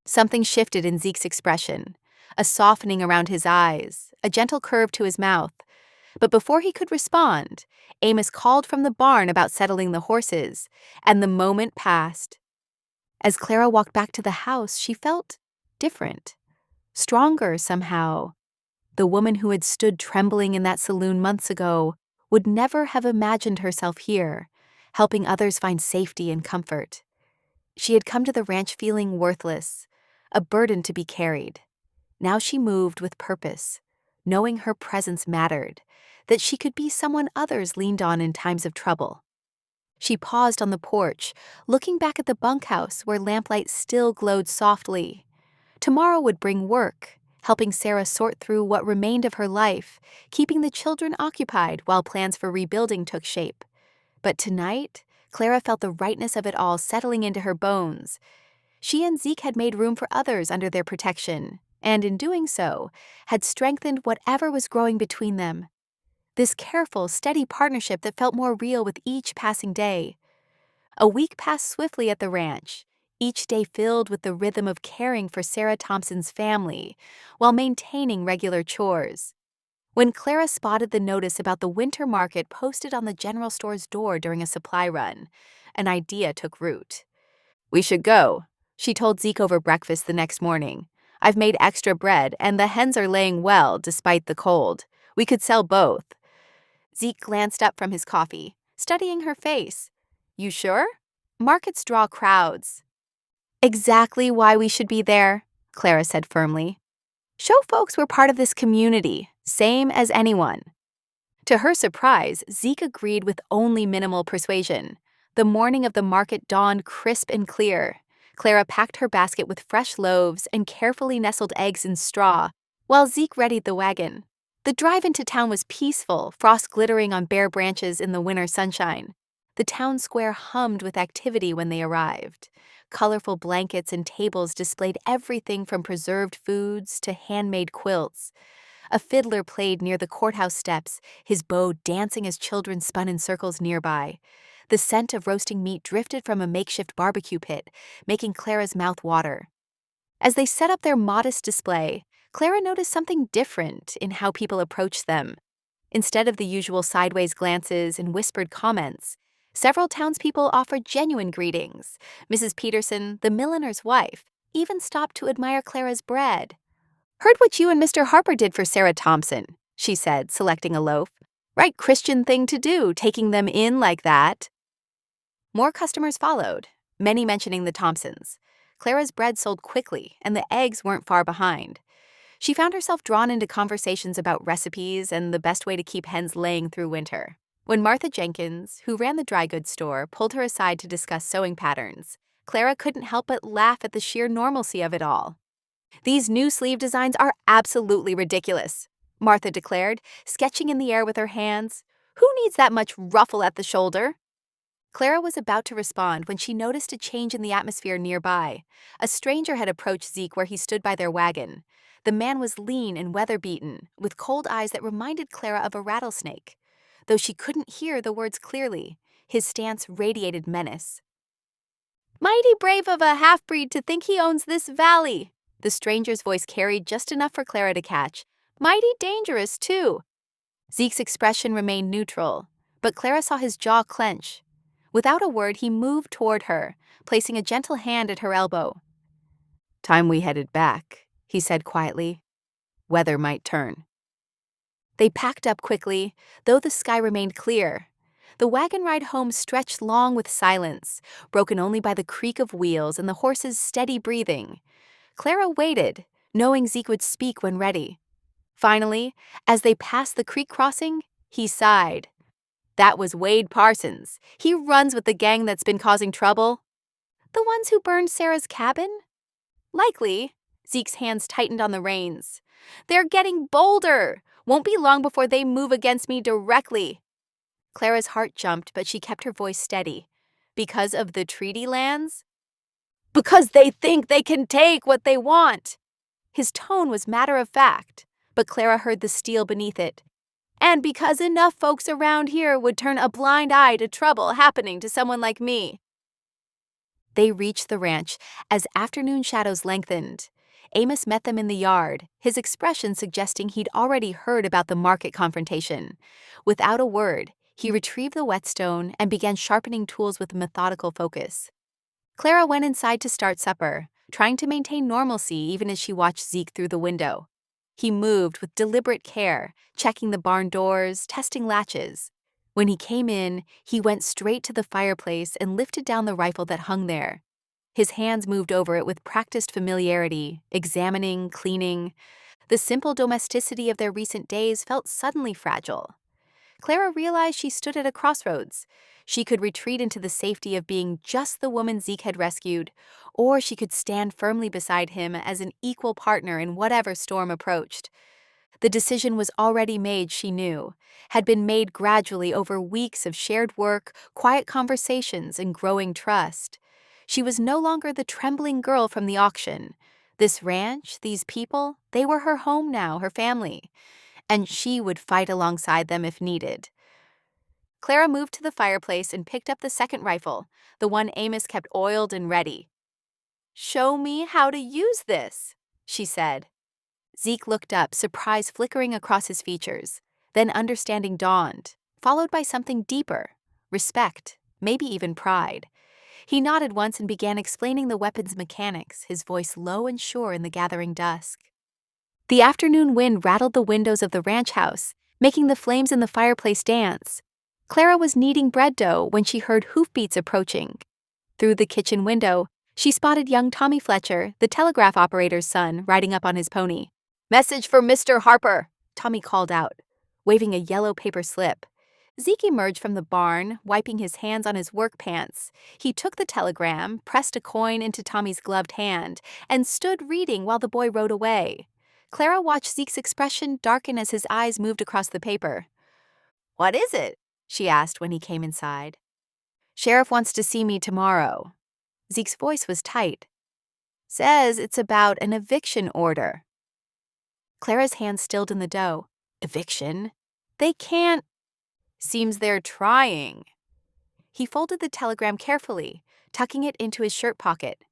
Something shifted in Zeke's expression, a softening around his eyes, a gentle curve to his mouth. But before he could respond, Amos called from the barn about settling the horses, and the moment passed. As Clara walked back to the house, she felt different, stronger somehow. The woman who had stood trembling in that saloon months ago would never have imagined herself here, helping others find safety and comfort. She had come to the ranch feeling worthless, a burden to be carried. Now she moved with purpose, knowing her presence mattered, that she could be someone others leaned on in times of trouble. She paused on the porch, looking back at the bunkhouse where lamplight still glowed softly. Tomorrow would bring work, helping Sarah sort through what remained of her life, keeping the children occupied while plans for rebuilding took shape. But tonight, Clara felt the rightness of it all settling into her bones. She and Zeke had made room for others under their protection, and in doing so, had strengthened whatever was growing between them. This careful, steady partnership that felt more real with each passing day. A week passed swiftly at the ranch, each day filled with the rhythm of caring for Sarah Thompson's family while maintaining regular chores. When Clara spotted the notice about the winter market posted on the general store's door during a supply run, an idea took root. "We should go," she told Zeke over breakfast the next morning. "I've made extra bread, and the hens are laying well despite the cold. We could sell both." Zeke glanced up from his coffee, studying her face. "You sure? Markets draw crowds." "Exactly why we should be there," Clara said firmly. "Show folks we're part of this community, same as anyone." To her surprise, Zeke agreed with only minimal persuasion. The morning of the market dawned crisp and clear. Clara packed her basket with fresh loaves and carefully nestled eggs in straw, while Zeke readied the wagon. The drive into town was peaceful, frost glittering on bare branches in the winter sunshine. The town square hummed with activity when they arrived. Colorful blankets and tables displayed everything from preserved foods to handmade quilts. A fiddler played near the courthouse steps, his bow dancing as children spun in circles nearby. The scent of roasting meat drifted from a makeshift barbecue pit, making Clara's mouth water. As they set up their modest display, Clara noticed something different in how people approached them. Instead of the usual sideways glances and whispered comments, several townspeople offered genuine greetings. Mrs. Peterson, the milliner's wife, even stopped to admire Clara's bread. "Heard what you and Mr. Harper did for Sarah Thompson," she said, selecting a loaf. "Right Christian thing to do, taking them in like that." More customers followed, many mentioning the Thompsons. Clara's bread sold quickly, and the eggs weren't far behind. She found herself drawn into conversations about recipes and the best way to keep hens laying through winter. When Martha Jenkins, who ran the dry goods store, pulled her aside to discuss sewing patterns, Clara couldn't help but laugh at the sheer normalcy of it all. "These new sleeve designs are absolutely ridiculous," Martha declared, sketching in the air with her hands. "Who needs that much ruffle at the shoulder?" Clara was about to respond when she noticed a change in the atmosphere nearby. A stranger had approached Zeke where he stood by their wagon. The man was lean and weather-beaten, with cold eyes that reminded Clara of a rattlesnake. Though she couldn't hear the words clearly, his stance radiated menace. "Mighty brave of a half-breed to think he owns this valley," the stranger's voice carried just enough for Clara to catch. "Mighty dangerous, too." Zeke's expression remained neutral, but Clara saw his jaw clench. Without a word, he moved toward her, placing a gentle hand at her elbow. "Time we headed back," he said quietly. "Weather might turn." They packed up quickly, though the sky remained clear. The wagon ride home stretched long with silence, broken only by the creak of wheels and the horses' steady breathing. Clara waited, knowing Zeke would speak when ready. Finally, as they passed the creek crossing, he sighed. That was Wade Parsons. He runs with the gang that's been causing trouble. The ones who burned Sarah's cabin? Likely. Zeke's hands tightened on the reins. They're getting bolder. Won't be long before they move against me directly. Clara's heart jumped, but she kept her voice steady. Because of the treaty lands? Because they think they can take what they want. His tone was matter-of-fact, but Clara heard the steel beneath it. And because enough folks around here would turn a blind eye to trouble happening to someone like me. They reached the ranch as afternoon shadows lengthened. Amos met them in the yard, his expression suggesting he'd already heard about the market confrontation. Without a word, he retrieved the whetstone and began sharpening tools with methodical focus. Clara went inside to start supper, trying to maintain normalcy even as she watched Zeke through the window. He moved with deliberate care, checking the barn doors, testing latches. When he came in, he went straight to the fireplace and lifted down the rifle that hung there. His hands moved over it with practiced familiarity, examining, cleaning. The simple domesticity of their recent days felt suddenly fragile. Clara realized she stood at a crossroads. She could retreat into the safety of being just the woman Zeke had rescued, or she could stand firmly beside him as an equal partner in whatever storm approached. The decision was already made, she knew, had been made gradually over weeks of shared work, quiet conversations, and growing trust. She was no longer the trembling girl from the auction. This ranch, these people, they were her home now, her family. And she would fight alongside them if needed. Clara moved to the fireplace and picked up the second rifle, the one Amos kept oiled and ready. "Show me how to use this," she said. Zeke looked up, surprise flickering across his features. Then understanding dawned, followed by something deeper, respect, maybe even pride. He nodded once and began explaining the weapon's mechanics, his voice low and sure in the gathering dusk. The afternoon wind rattled the windows of the ranch house, making the flames in the fireplace dance. Clara was kneading bread dough when she heard hoofbeats approaching. Through the kitchen window, she spotted young Tommy Fletcher, the telegraph operator's son, riding up on his pony. "Message for Mr. Harper," Tommy called out, waving a yellow paper slip. Zeke emerged from the barn, wiping his hands on his work pants. He took the telegram, pressed a coin into Tommy's gloved hand, and stood reading while the boy rode away. Clara watched Zeke's expression darken as his eyes moved across the paper. "What is it?" she asked when he came inside. "Sheriff wants to see me tomorrow." Zeke's voice was tight. "Says it's about an eviction order." Clara's hands stilled in the dough. "Eviction? They can't." "Seems they're trying." He folded the telegram carefully, tucking it into his shirt pocket.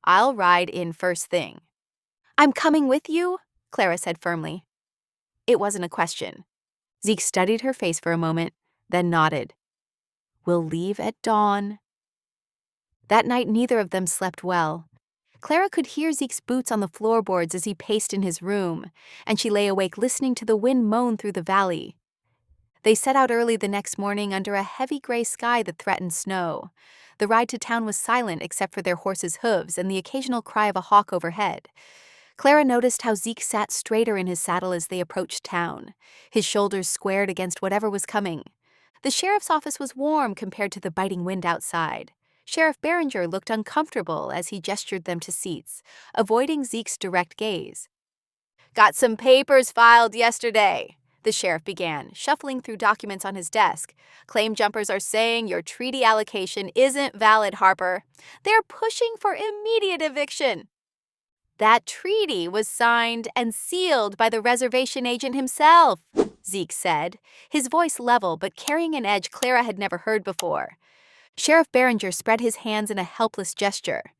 "I'll ride in first thing." "I'm coming with you," Clara said firmly. It wasn't a question. Zeke studied her face for a moment, then nodded. "We'll leave at dawn." That night neither of them slept well. Clara could hear Zeke's boots on the floorboards as he paced in his room, and she lay awake listening to the wind moan through the valley. They set out early the next morning under a heavy gray sky that threatened snow. The ride to town was silent except for their horses' hooves and the occasional cry of a hawk overhead. Clara noticed how Zeke sat straighter in his saddle as they approached town, his shoulders squared against whatever was coming. The sheriff's office was warm compared to the biting wind outside. Sheriff Barringer looked uncomfortable as he gestured them to seats, avoiding Zeke's direct gaze. "Got some papers filed yesterday," the sheriff began, shuffling through documents on his desk. "Claim jumpers are saying your treaty allocation isn't valid, Harper. They're pushing for immediate eviction." "That treaty was signed and sealed by the reservation agent himself," Zeke said, his voice level but carrying an edge Clara had never heard before. Sheriff Barringer spread his hands in a helpless gesture.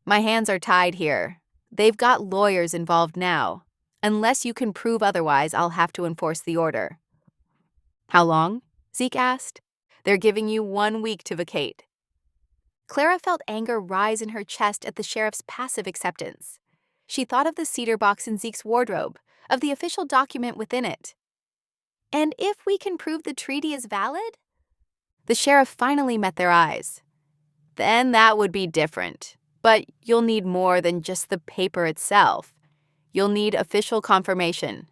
"My hands are tied here. They've got lawyers involved now. Unless you can prove otherwise, I'll have to enforce the order." "How long?" Zeke asked. "They're giving you 1 week to vacate." Clara felt anger rise in her chest at the sheriff's passive acceptance. She thought of the cedar box in Zeke's wardrobe, of the official document within it. "And if we can prove the treaty is valid?" The sheriff finally met their eyes. "Then that would be different. But you'll need more than just the paper itself. You'll need official confirmation,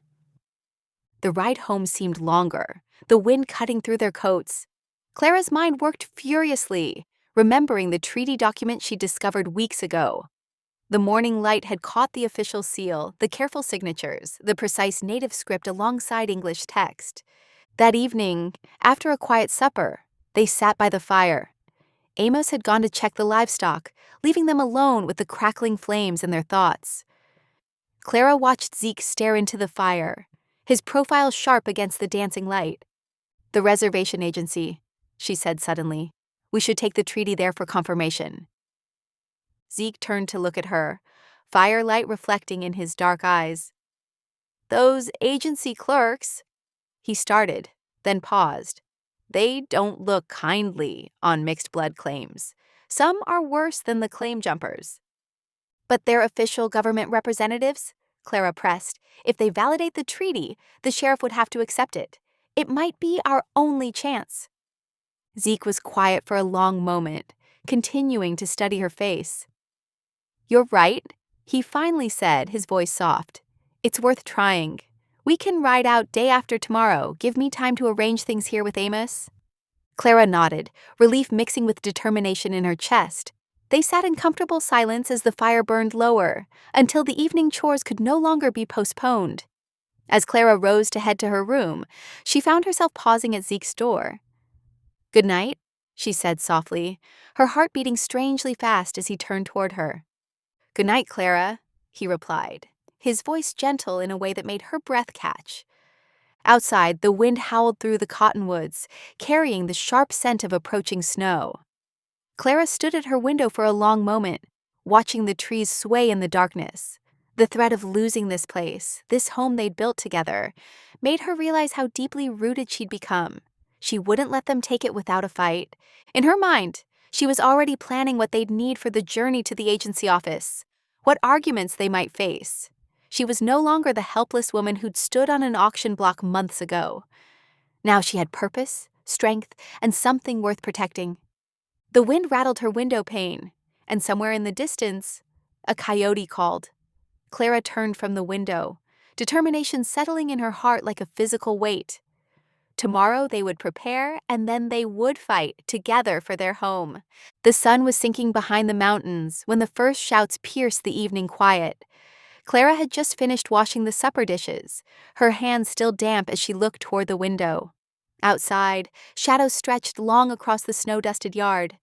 The ride home seemed longer, the wind cutting through their coats. Clara's mind worked furiously, remembering the treaty document she discovered weeks ago. The morning light had caught the official seal, the careful signatures, the precise native script alongside English text. That evening, after a quiet supper, they sat by the fire. Amos had gone to check the livestock, leaving them alone with the crackling flames in their thoughts. Clara watched Zeke stare into the fire, his profile sharp against the dancing light. "The reservation agency," she said suddenly. "We should take the treaty there for confirmation." Zeke turned to look at her, firelight reflecting in his dark eyes. "Those agency clerks," he started, then paused. "They don't look kindly on mixed blood claims. Some are worse than the claim jumpers." "But they're official government representatives," Clara pressed. "If they validate the treaty, the sheriff would have to accept it. It might be our only chance." Zeke was quiet for a long moment, continuing to study her face. "You're right," he finally said, his voice soft. "It's worth trying. We can ride out day after tomorrow. Give me time to arrange things here with Amos." Clara nodded, relief mixing with determination in her chest. They sat in comfortable silence as the fire burned lower, until the evening chores could no longer be postponed. As Clara rose to head to her room, she found herself pausing at Zeke's door. "Good night," she said softly, her heart beating strangely fast as he turned toward her. "Good night, Clara," he replied, his voice gentle in a way that made her breath catch. Outside, the wind howled through the cottonwoods, carrying the sharp scent of approaching snow. Clara stood at her window for a long moment, watching the trees sway in the darkness. The threat of losing this place, this home they'd built together, made her realize how deeply rooted she'd become. She wouldn't let them take it without a fight. In her mind, she was already planning what they'd need for the journey to the agency office, what arguments they might face. She was no longer the helpless woman who'd stood on an auction block months ago. Now she had purpose, strength, and something worth protecting. The wind rattled her window pane, and somewhere in the distance, a coyote called. Clara turned from the window, determination settling in her heart like a physical weight. Tomorrow they would prepare, and then they would fight together for their home. The sun was sinking behind the mountains when the first shouts pierced the evening quiet. Clara had just finished washing the supper dishes, her hands still damp as she looked toward the window. Outside, shadows stretched long across the snow-dusted yard.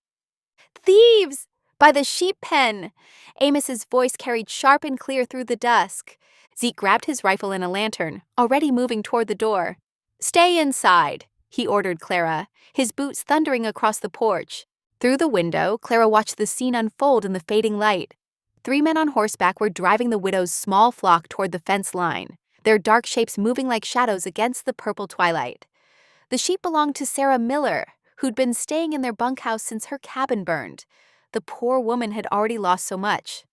"Thieves! By the sheep pen!" Amos's voice carried sharp and clear through the dusk. Zeke grabbed his rifle and a lantern, already moving toward the door. "Stay inside," he ordered Clara, his boots thundering across the porch. Through the window, Clara watched the scene unfold in the fading light. 3 men on horseback were driving the widow's small flock toward the fence line, their dark shapes moving like shadows against the purple twilight. The sheep belonged to Sarah Miller, who'd been staying in their bunkhouse since her cabin burned. The poor woman had already lost so much.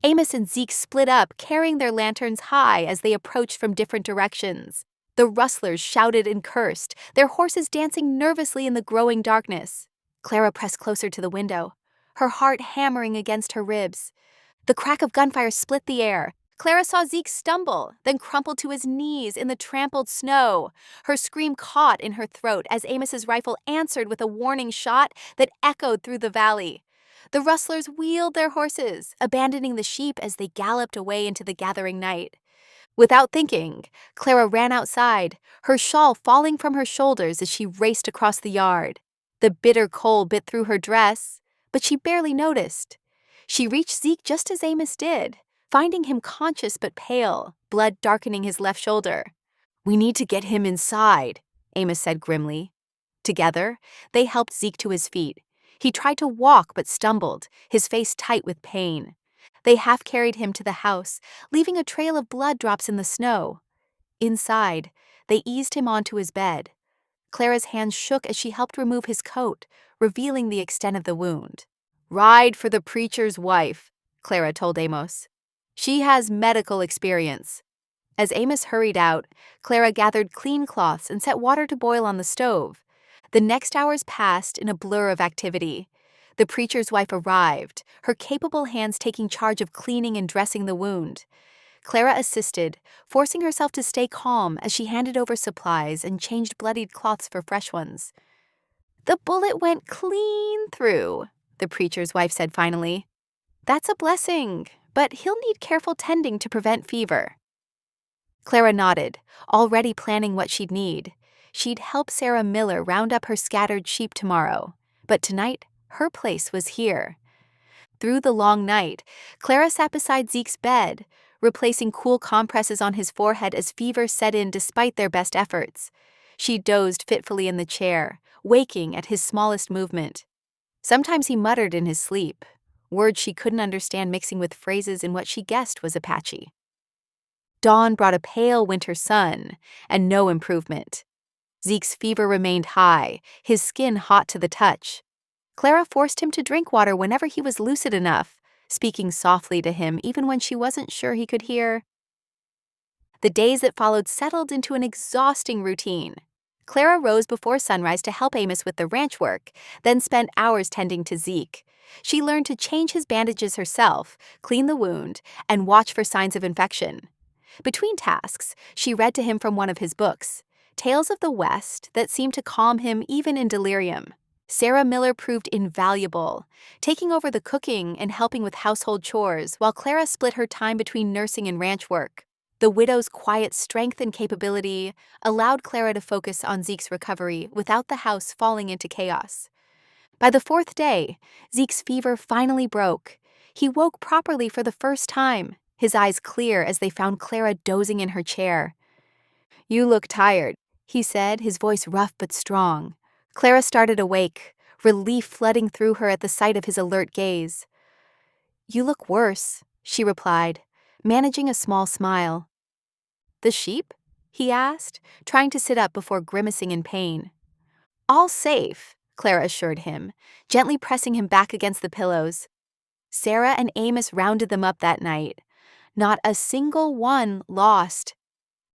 Amos and Zeke split up, carrying their lanterns high as they approached from different directions. The rustlers shouted and cursed, their horses dancing nervously in the growing darkness. Clara pressed closer to the window, her heart hammering against her ribs. The crack of gunfire split the air. Clara saw Zeke stumble, then crumple to his knees in the trampled snow. Her scream caught in her throat as Amos's rifle answered with a warning shot that echoed through the valley. The rustlers wheeled their horses, abandoning the sheep as they galloped away into the gathering night. Without thinking, Clara ran outside, her shawl falling from her shoulders as she raced across the yard. The bitter cold bit through her dress, but she barely noticed. She reached Zeke just as Amos did, finding him conscious but pale, blood darkening his left shoulder. "We need to get him inside," Amos said grimly. Together, they helped Zeke to his feet. He tried to walk but stumbled, his face tight with pain. They half-carried him to the house, leaving a trail of blood drops in the snow. Inside, they eased him onto his bed. Clara's hands shook as she helped remove his coat, revealing the extent of the wound. "Ride for the preacher's wife," Clara told Amos. "She has medical experience." As Amos hurried out, Clara gathered clean cloths and set water to boil on the stove. The next hours passed in a blur of activity. The preacher's wife arrived, her capable hands taking charge of cleaning and dressing the wound. Clara assisted, forcing herself to stay calm as she handed over supplies and changed bloodied cloths for fresh ones. "The bullet went clean through," the preacher's wife said finally. "That's a blessing, but he'll need careful tending to prevent fever." Clara nodded, already planning what she'd need. She'd help Sarah Miller round up her scattered sheep tomorrow, but tonight, her place was here. Through the long night, Clara sat beside Zeke's bed, replacing cool compresses on his forehead as fever set in despite their best efforts. She dozed fitfully in the chair, waking at his smallest movement. Sometimes he muttered in his sleep, words she couldn't understand mixing with phrases in what she guessed was Apache. Dawn brought a pale winter sun, and no improvement. Zeke's fever remained high, his skin hot to the touch. Clara forced him to drink water whenever he was lucid enough, speaking softly to him even when she wasn't sure he could hear. The days that followed settled into an exhausting routine. Clara rose before sunrise to help Amos with the ranch work, then spent hours tending to Zeke. She learned to change his bandages herself, clean the wound, and watch for signs of infection. Between tasks, she read to him from one of his books, Tales of the West that seemed to calm him even in delirium. Sarah Miller proved invaluable, taking over the cooking and helping with household chores while Clara split her time between nursing and ranch work. The widow's quiet strength and capability allowed Clara to focus on Zeke's recovery without the house falling into chaos. By the fourth day, Zeke's fever finally broke. He woke properly for the first time, his eyes clear as they found Clara dozing in her chair. "You look tired," he said, his voice rough but strong. Clara started awake, relief flooding through her at the sight of his alert gaze. "You look worse," she replied, managing a small smile. "The sheep?" he asked, trying to sit up before grimacing in pain. "All safe," Clara assured him, gently pressing him back against the pillows. Sarah and Amos rounded them up that night. Not a single one lost.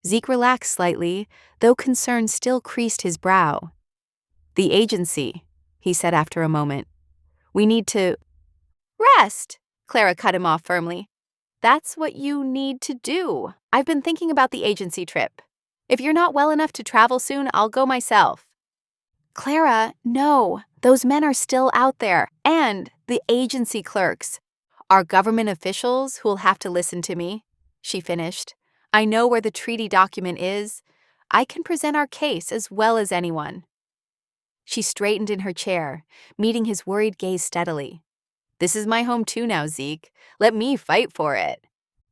Zeke relaxed slightly, though concern still creased his brow. "The agency," he said after a moment. "We need to—" "Rest," Clara cut him off firmly. "That's what you need to do. I've been thinking about the agency trip. If you're not well enough to travel soon, I'll go myself." "Clara, no. Those men are still out there, and the agency clerks are government officials who'll have to listen to me," she finished. "I know where the treaty document is. I can present our case as well as anyone." She straightened in her chair, meeting his worried gaze steadily. "This is my home too now, Zeke. Let me fight for it."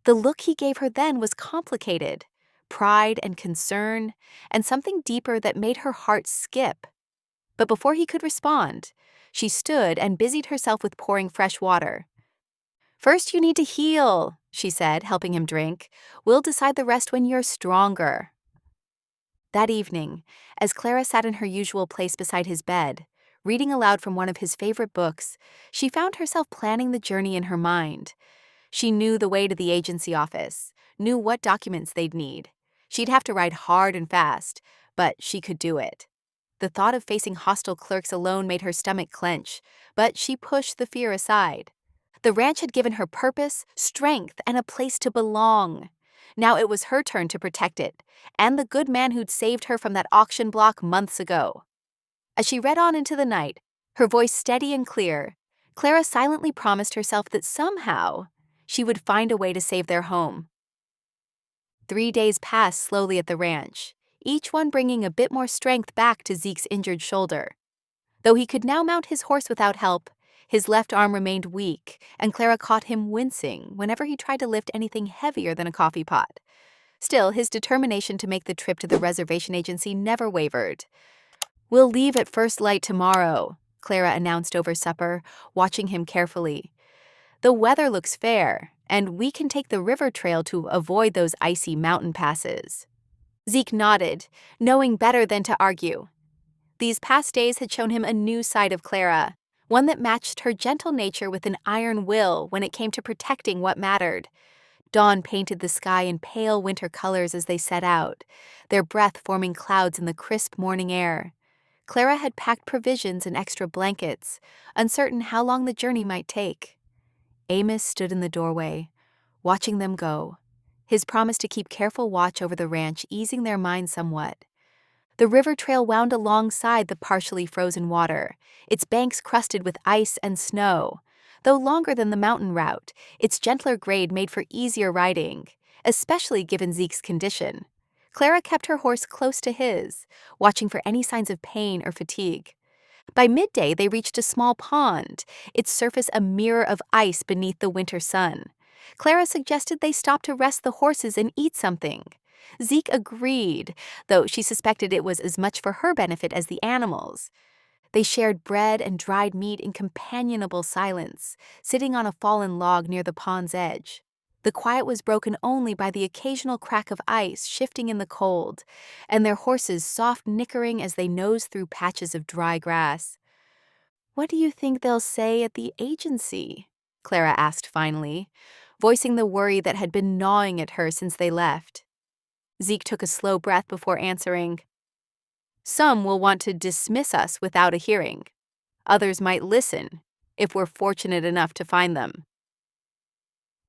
The look he gave her then was complicated, pride and concern, and something deeper that made her heart skip. But before he could respond, she stood and busied herself with pouring fresh water. "First you need to heal," she said, helping him drink. "We'll decide the rest when you're stronger." That evening, as Clara sat in her usual place beside his bed, reading aloud from one of his favorite books, she found herself planning the journey in her mind. She knew the way to the agency office, knew what documents they'd need. She'd have to ride hard and fast, but she could do it. The thought of facing hostile clerks alone made her stomach clench, but she pushed the fear aside. The ranch had given her purpose, strength, and a place to belong. Now it was her turn to protect it, and the good man who'd saved her from that auction block months ago. As she read on into the night, her voice steady and clear, Clara silently promised herself that somehow she would find a way to save their home. 3 days passed slowly at the ranch, each one bringing a bit more strength back to Zeke's injured shoulder. Though he could now mount his horse without help, his left arm remained weak, and Clara caught him wincing whenever he tried to lift anything heavier than a coffee pot. Still, his determination to make the trip to the reservation agency never wavered. "We'll leave at first light tomorrow," Clara announced over supper, watching him carefully. "The weather looks fair, and we can take the river trail to avoid those icy mountain passes." Zeke nodded, knowing better than to argue. These past days had shown him a new side of Clara, one that matched her gentle nature with an iron will when it came to protecting what mattered. Dawn painted the sky in pale winter colors as they set out, their breath forming clouds in the crisp morning air. Clara had packed provisions and extra blankets, uncertain how long the journey might take. Amos stood in the doorway, watching them go, his promise to keep careful watch over the ranch easing their minds somewhat. The river trail wound alongside the partially frozen water, its banks crusted with ice and snow. Though longer than the mountain route, its gentler grade made for easier riding, especially given Zeke's condition. Clara kept her horse close to his, watching for any signs of pain or fatigue. By midday, they reached a small pond, its surface a mirror of ice beneath the winter sun. Clara suggested they stop to rest the horses and eat something. Zeke agreed, though she suspected it was as much for her benefit as the animals. They shared bread and dried meat in companionable silence, sitting on a fallen log near the pond's edge. The quiet was broken only by the occasional crack of ice shifting in the cold, and their horses' soft nickering as they nosed through patches of dry grass. "What do you think they'll say at the agency?" Clara asked finally, voicing the worry that had been gnawing at her since they left. Zeke took a slow breath before answering. "Some will want to dismiss us without a hearing. Others might listen, if we're fortunate enough to find them."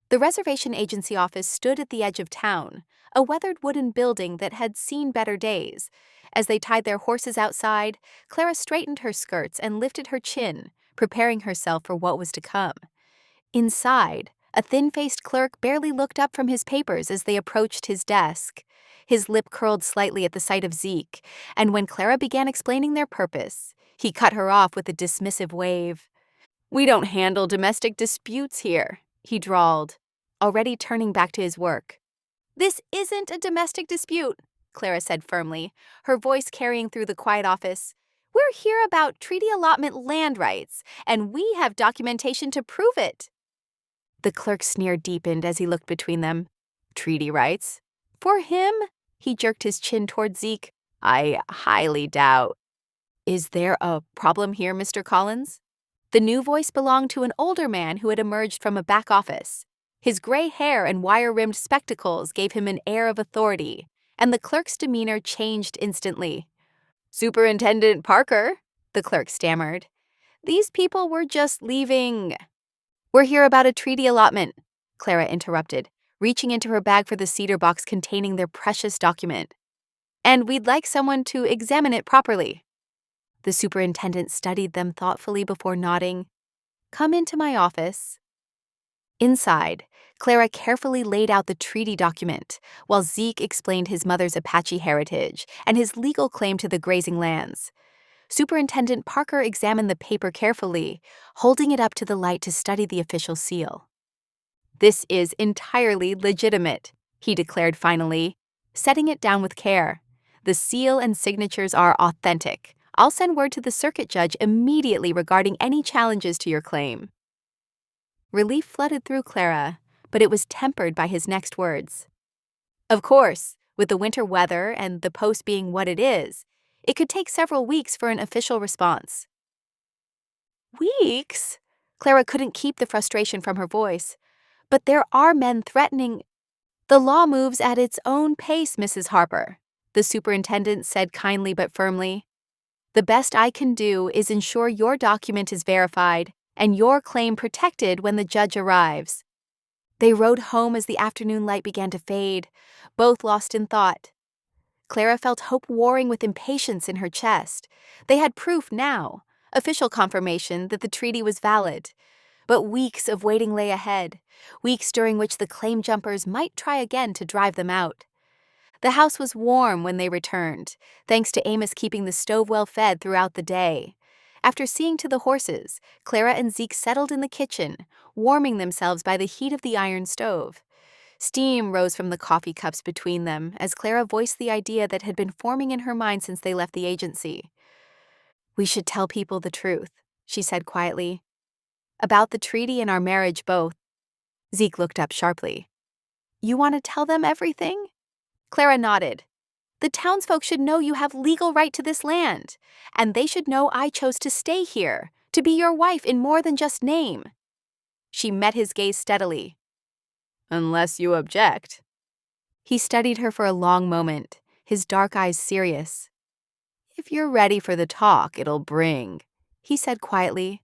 The reservation agency office stood at the edge of town, a weathered wooden building that had seen better days. As they tied their horses outside, Clara straightened her skirts and lifted her chin, preparing herself for what was to come. Inside, a thin-faced clerk barely looked up from his papers as they approached his desk. His lip curled slightly at the sight of Zeke, and when Clara began explaining their purpose, he cut her off with a dismissive wave. "We don't handle domestic disputes here," he drawled, already turning back to his work. "This isn't a domestic dispute," Clara said firmly, her voice carrying through the quiet office. "We're here about treaty allotment land rights, and we have documentation to prove it." The clerk's sneer deepened as he looked between them. "Treaty rights? For him?" He jerked his chin toward Zeke. "I highly doubt." "Is there a problem here, Mr. Collins?" The new voice belonged to an older man who had emerged from a back office. His gray hair and wire-rimmed spectacles gave him an air of authority, and the clerk's demeanor changed instantly. "Superintendent Parker," the clerk stammered. "These people were just leaving." "We're here about a treaty allotment," Clara interrupted, reaching into her bag for the cedar box containing their precious document. "And we'd like someone to examine it properly." The superintendent studied them thoughtfully before nodding. "Come into my office." Inside, Clara carefully laid out the treaty document, while Zeke explained his mother's Apache heritage and his legal claim to the grazing lands. Superintendent Parker examined the paper carefully, holding it up to the light to study the official seal. "This is entirely legitimate," he declared finally, setting it down with care. "The seal and signatures are authentic. I'll send word to the circuit judge immediately regarding any challenges to your claim." Relief flooded through Clara, but it was tempered by his next words. "Of course, with the winter weather and the post being what it is, it could take several weeks for an official response." "Weeks?" Clara couldn't keep the frustration from her voice. "But there are men threatening—" "The law moves at its own pace, Mrs. Harper," the superintendent said kindly but firmly. "The best I can do is ensure your document is verified and your claim protected when the judge arrives." They rode home as the afternoon light began to fade, both lost in thought. Clara felt hope warring with impatience in her chest. They had proof now, official confirmation that the treaty was valid. But weeks of waiting lay ahead, weeks during which the claim jumpers might try again to drive them out. The house was warm when they returned, thanks to Amos keeping the stove well fed throughout the day. After seeing to the horses, Clara and Zeke settled in the kitchen, warming themselves by the heat of the iron stove. Steam rose from the coffee cups between them as Clara voiced the idea that had been forming in her mind since they left the agency. "We should tell people the truth," she said quietly. "About the treaty and our marriage both." Zeke looked up sharply. "You want to tell them everything?" Clara nodded. "The townsfolk should know you have legal right to this land, and they should know I chose to stay here, to be your wife in more than just name." She met his gaze steadily. "Unless you object." He studied her for a long moment, his dark eyes serious. "If you're ready for the talk it'll bring," he said quietly.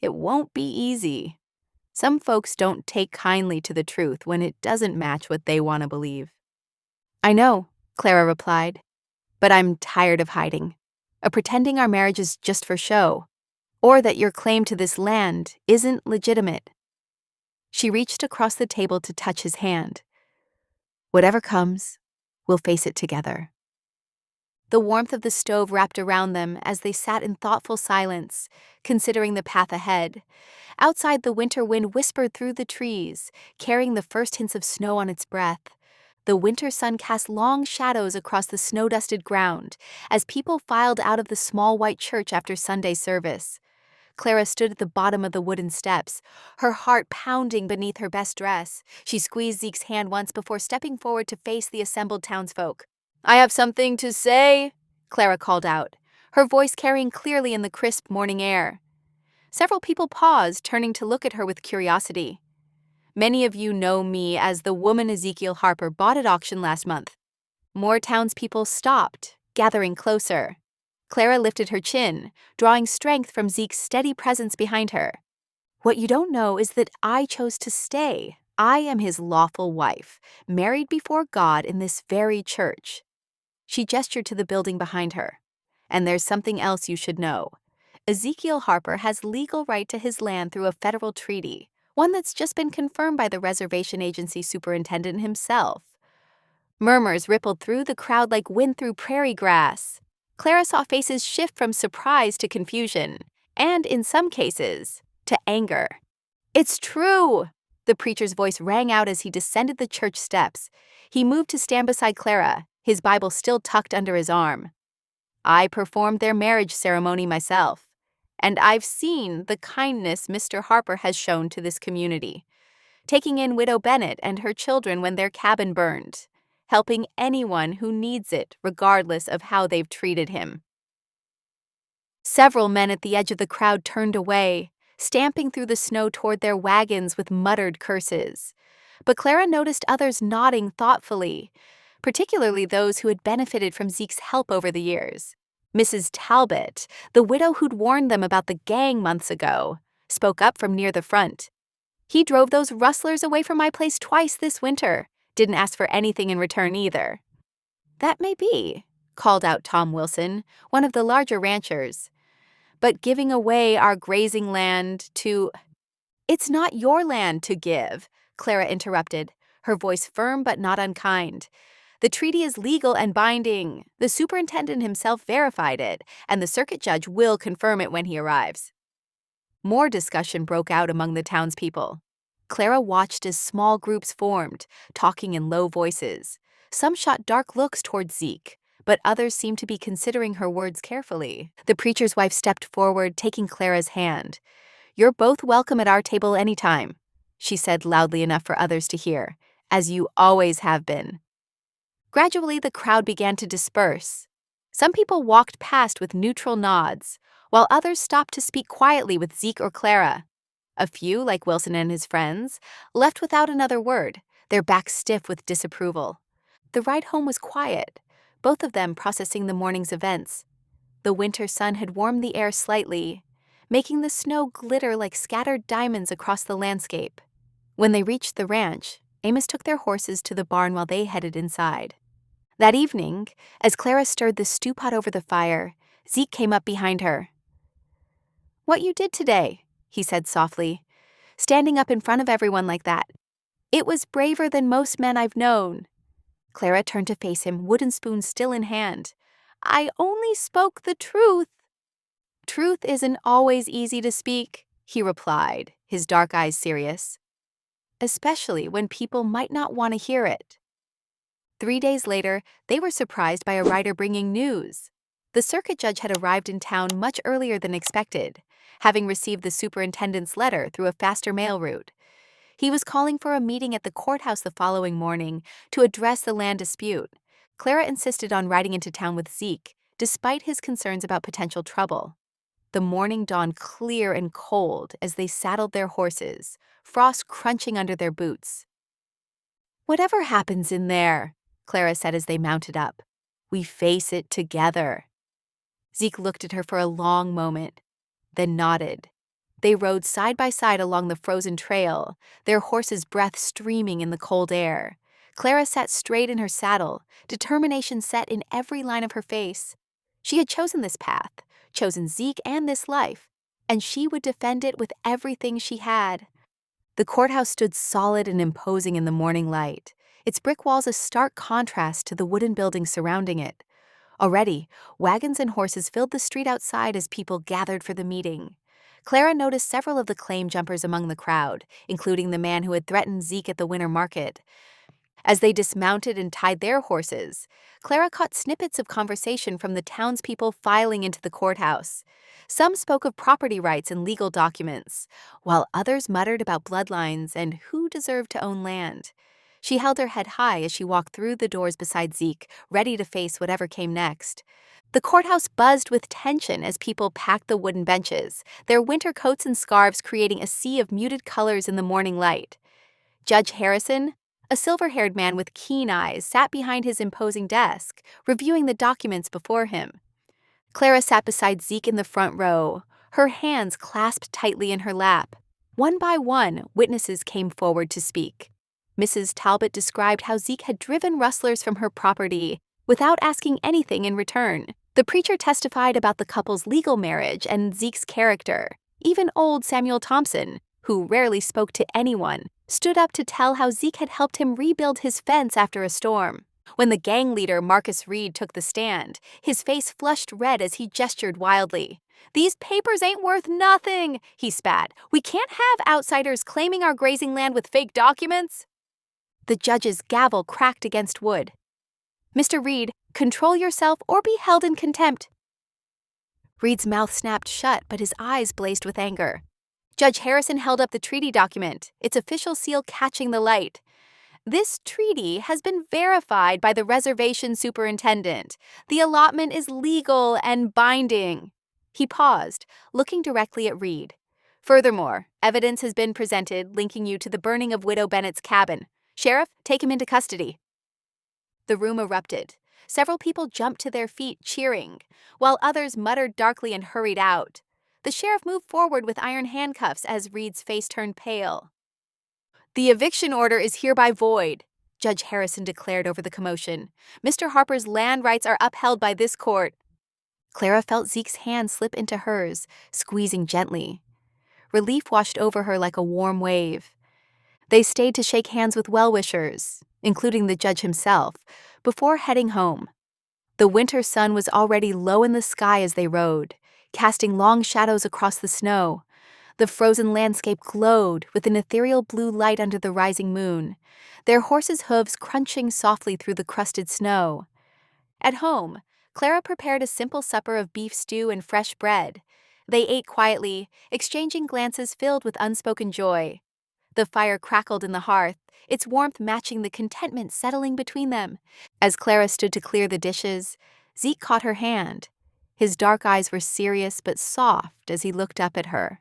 "It won't be easy." Some folks don't take kindly to the truth when it doesn't match what they want to believe. I know, Clara replied, but I'm tired of hiding, of pretending our marriage is just for show, or that your claim to this land isn't legitimate. She reached across the table to touch his hand. Whatever comes, we'll face it together. The warmth of the stove wrapped around them as they sat in thoughtful silence, considering the path ahead. Outside, the winter wind whispered through the trees, carrying the first hints of snow on its breath. The winter sun cast long shadows across the snow-dusted ground as people filed out of the small white church after Sunday service. Clara stood at the bottom of the wooden steps, her heart pounding beneath her best dress. She squeezed Zeke's hand once before stepping forward to face the assembled townsfolk. "I have something to say," Clara called out, her voice carrying clearly in the crisp morning air. Several people paused, turning to look at her with curiosity. "Many of you know me as the woman Ezekiel Harper bought at auction last month." More townspeople stopped, gathering closer. Clara lifted her chin, drawing strength from Zeke's steady presence behind her. "What you don't know is that I chose to stay. I am his lawful wife, married before God in this very church." She gestured to the building behind her. "And there's something else you should know. Ezekiel Harper has legal right to his land through a federal treaty, one that's just been confirmed by the reservation agency superintendent himself." Murmurs rippled through the crowd like wind through prairie grass. Clara saw faces shift from surprise to confusion, and in some cases, to anger. "It's true!" The preacher's voice rang out as he descended the church steps. He moved to stand beside Clara, his Bible still tucked under his arm. "I performed their marriage ceremony myself, and I've seen the kindness Mr. Harper has shown to this community, taking in Widow Bennett and her children when their cabin burned, helping anyone who needs it regardless of how they've treated him." Several men at the edge of the crowd turned away, stamping through the snow toward their wagons with muttered curses. But Clara noticed others nodding thoughtfully, particularly those who had benefited from Zeke's help over the years. Mrs. Talbot, the widow who'd warned them about the gang months ago, spoke up from near the front. "He drove those rustlers away from my place twice this winter. Didn't ask for anything in return either." "That may be," called out Tom Wilson, one of the larger ranchers. "But giving away our grazing land to—" "It's not your land to give," Clara interrupted, her voice firm but not unkind. "The treaty is legal and binding. The superintendent himself verified it, and the circuit judge will confirm it when he arrives." More discussion broke out among the townspeople. Clara watched as small groups formed, talking in low voices. Some shot dark looks toward Zeke, but others seemed to be considering her words carefully. The preacher's wife stepped forward, taking Clara's hand. "You're both welcome at our table anytime," she said loudly enough for others to hear, "as you always have been." Gradually, the crowd began to disperse. Some people walked past with neutral nods, while others stopped to speak quietly with Zeke or Clara. A few, like Wilson and his friends, left without another word, their backs stiff with disapproval. The ride home was quiet, both of them processing the morning's events. The winter sun had warmed the air slightly, making the snow glitter like scattered diamonds across the landscape. When they reached the ranch, Amos took their horses to the barn while they headed inside. That evening, as Clara stirred the stew pot over the fire, Zeke came up behind her. "What you did today," he said softly, "standing up in front of everyone like that. It was braver than most men I've known." Clara turned to face him, wooden spoon still in hand. "I only spoke the truth." "Truth isn't always easy to speak," he replied, his dark eyes serious, "especially when people might not want to hear it." 3 days later, they were surprised by a rider bringing news. The circuit judge had arrived in town much earlier than expected, having received the superintendent's letter through a faster mail route. He was calling for a meeting at the courthouse the following morning to address the land dispute. Clara insisted on riding into town with Zeke, despite his concerns about potential trouble. The morning dawned clear and cold as they saddled their horses, frost crunching under their boots. "Whatever happens in there," Clara said as they mounted up, "we face it together." Zeke looked at her for a long moment, then nodded. They rode side by side along the frozen trail, their horses' breath streaming in the cold air. Clara sat straight in her saddle, determination set in every line of her face. She had chosen this path, chosen Zeke and this life, and she would defend it with everything she had. The courthouse stood solid and imposing in the morning light, its brick walls a stark contrast to the wooden buildings surrounding it. Already, wagons and horses filled the street outside as people gathered for the meeting. Clara noticed several of the claim jumpers among the crowd, including the man who had threatened Zeke at the winter market. As they dismounted and tied their horses, Clara caught snippets of conversation from the townspeople filing into the courthouse. Some spoke of property rights and legal documents, while others muttered about bloodlines and who deserved to own land. She held her head high as she walked through the doors beside Zeke, ready to face whatever came next. The courthouse buzzed with tension as people packed the wooden benches, their winter coats and scarves creating a sea of muted colors in the morning light. Judge Harrison, a silver-haired man with keen eyes, sat behind his imposing desk, reviewing the documents before him. Clara sat beside Zeke in the front row, her hands clasped tightly in her lap. One by one, witnesses came forward to speak. Mrs. Talbot described how Zeke had driven rustlers from her property without asking anything in return. The preacher testified about the couple's legal marriage and Zeke's character. Even old Samuel Thompson, who rarely spoke to anyone, stood up to tell how Zeke had helped him rebuild his fence after a storm. When the gang leader Marcus Reed took the stand, his face flushed red as he gestured wildly. "These papers ain't worth nothing," he spat. "We can't have outsiders claiming our grazing land with fake documents." The judge's gavel cracked against wood. "Mr. Reed, control yourself or be held in contempt." Reed's mouth snapped shut, but his eyes blazed with anger. Judge Harrison held up the treaty document, its official seal catching the light. "This treaty has been verified by the reservation superintendent. The allotment is legal and binding." He paused, looking directly at Reed. "Furthermore, evidence has been presented linking you to the burning of Widow Bennett's cabin. Sheriff, take him into custody." The room erupted. Several people jumped to their feet, cheering, while others muttered darkly and hurried out. The sheriff moved forward with iron handcuffs as Reed's face turned pale. "The eviction order is hereby void," Judge Harrison declared over the commotion. "Mr. Harper's land rights are upheld by this court." Clara felt Zeke's hand slip into hers, squeezing gently. Relief washed over her like a warm wave. They stayed to shake hands with well-wishers, including the judge himself, before heading home. The winter sun was already low in the sky as they rode, casting long shadows across the snow. The frozen landscape glowed with an ethereal blue light under the rising moon, their horses' hooves crunching softly through the crusted snow. At home, Clara prepared a simple supper of beef stew and fresh bread. They ate quietly, exchanging glances filled with unspoken joy. The fire crackled in the hearth, its warmth matching the contentment settling between them. As Clara stood to clear the dishes, Zeke caught her hand. His dark eyes were serious but soft as he looked up at her.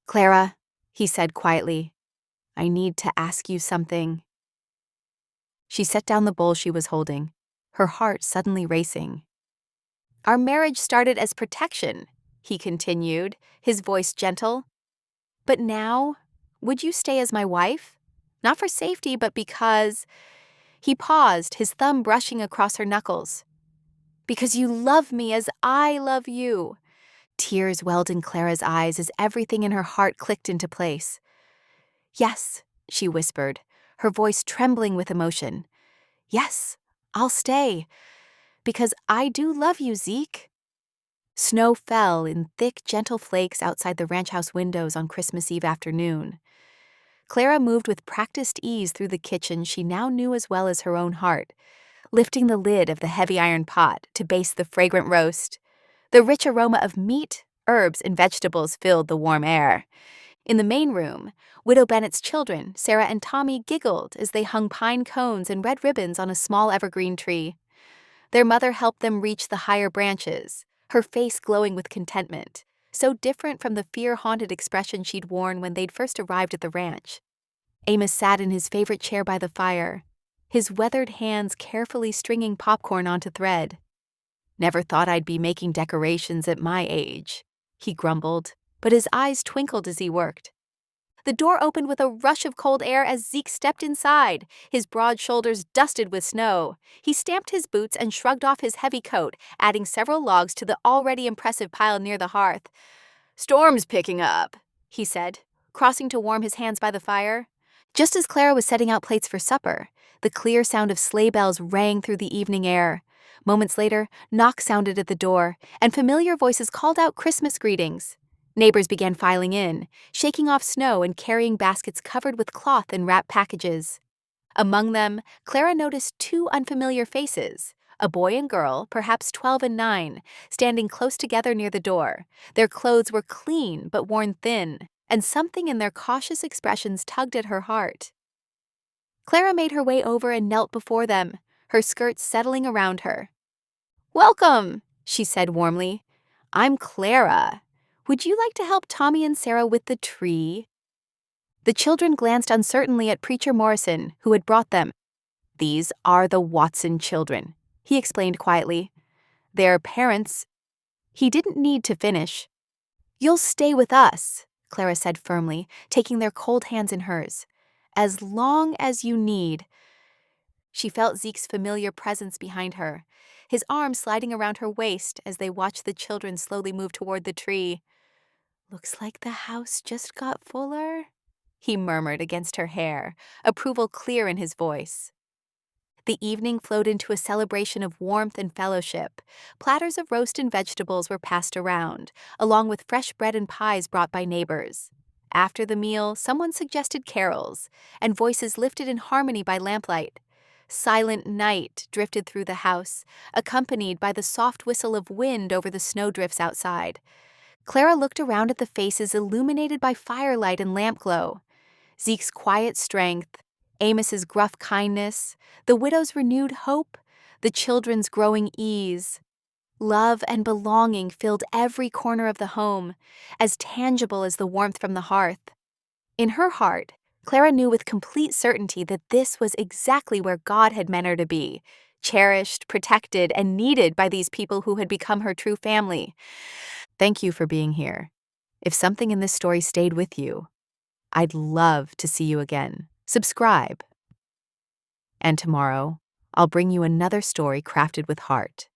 "Clara," he said quietly, "I need to ask you something." She set down the bowl she was holding, her heart suddenly racing. "Our marriage started as protection," he continued, his voice gentle. "But now, would you stay as my wife? Not for safety, but because—" He paused, his thumb brushing across her knuckles. "Because you love me as I love you." Tears welled in Clara's eyes as everything in her heart clicked into place. "Yes," she whispered, her voice trembling with emotion. "Yes, I'll stay. Because I do love you, Zeke." Snow fell in thick, gentle flakes outside the ranch house windows on Christmas Eve afternoon. Clara moved with practiced ease through the kitchen she now knew as well as her own heart, lifting the lid of the heavy iron pot to baste the fragrant roast. The rich aroma of meat, herbs, and vegetables filled the warm air. In the main room, Widow Bennett's children, Sarah and Tommy, giggled as they hung pine cones and red ribbons on a small evergreen tree. Their mother helped them reach the higher branches, her face glowing with contentment, so different from the fear-haunted expression she'd worn when they'd first arrived at the ranch. Amos sat in his favorite chair by the fire, his weathered hands carefully stringing popcorn onto thread. "Never thought I'd be making decorations at my age," he grumbled, but his eyes twinkled as he worked. The door opened with a rush of cold air as Zeke stepped inside, his broad shoulders dusted with snow. He stamped his boots and shrugged off his heavy coat, adding several logs to the already impressive pile near the hearth. "Storm's picking up," he said, crossing to warm his hands by the fire. Just as Clara was setting out plates for supper, the clear sound of sleigh bells rang through the evening air. Moments later, knocks sounded at the door, and familiar voices called out Christmas greetings. Neighbors began filing in, shaking off snow and carrying baskets covered with cloth and wrapped packages. Among them, Clara noticed two unfamiliar faces, a boy and girl, perhaps 12 and 9, standing close together near the door. Their clothes were clean but worn thin, and something in their cautious expressions tugged at her heart. Clara made her way over and knelt before them, her skirts settling around her. "Welcome," she said warmly. "I'm Clara. Would you like to help Tommy and Sarah with the tree?" The children glanced uncertainly at Preacher Morrison, who had brought them. "These are the Watson children," he explained quietly. "Their parents—" He didn't need to finish. "You'll stay with us," Clara said firmly, taking their cold hands in hers. "As long as you need." She felt Zeke's familiar presence behind her, his arm sliding around her waist as they watched the children slowly move toward the tree. "Looks like the house just got fuller," he murmured against her hair, approval clear in his voice. The evening flowed into a celebration of warmth and fellowship. Platters of roast and vegetables were passed around, along with fresh bread and pies brought by neighbors. After the meal, someone suggested carols, and voices lifted in harmony by lamplight. Silent night drifted through the house, accompanied by the soft whistle of wind over the snowdrifts outside. Clara looked around at the faces illuminated by firelight and lamp glow. Zeke's quiet strength, Amos's gruff kindness, the widow's renewed hope, the children's growing ease. Love and belonging filled every corner of the home, as tangible as the warmth from the hearth. In her heart, Clara knew with complete certainty that this was exactly where God had meant her to be, cherished, protected, and needed by these people who had become her true family. Thank you for being here. If something in this story stayed with you, I'd love to see you again. Subscribe. And tomorrow, I'll bring you another story crafted with heart.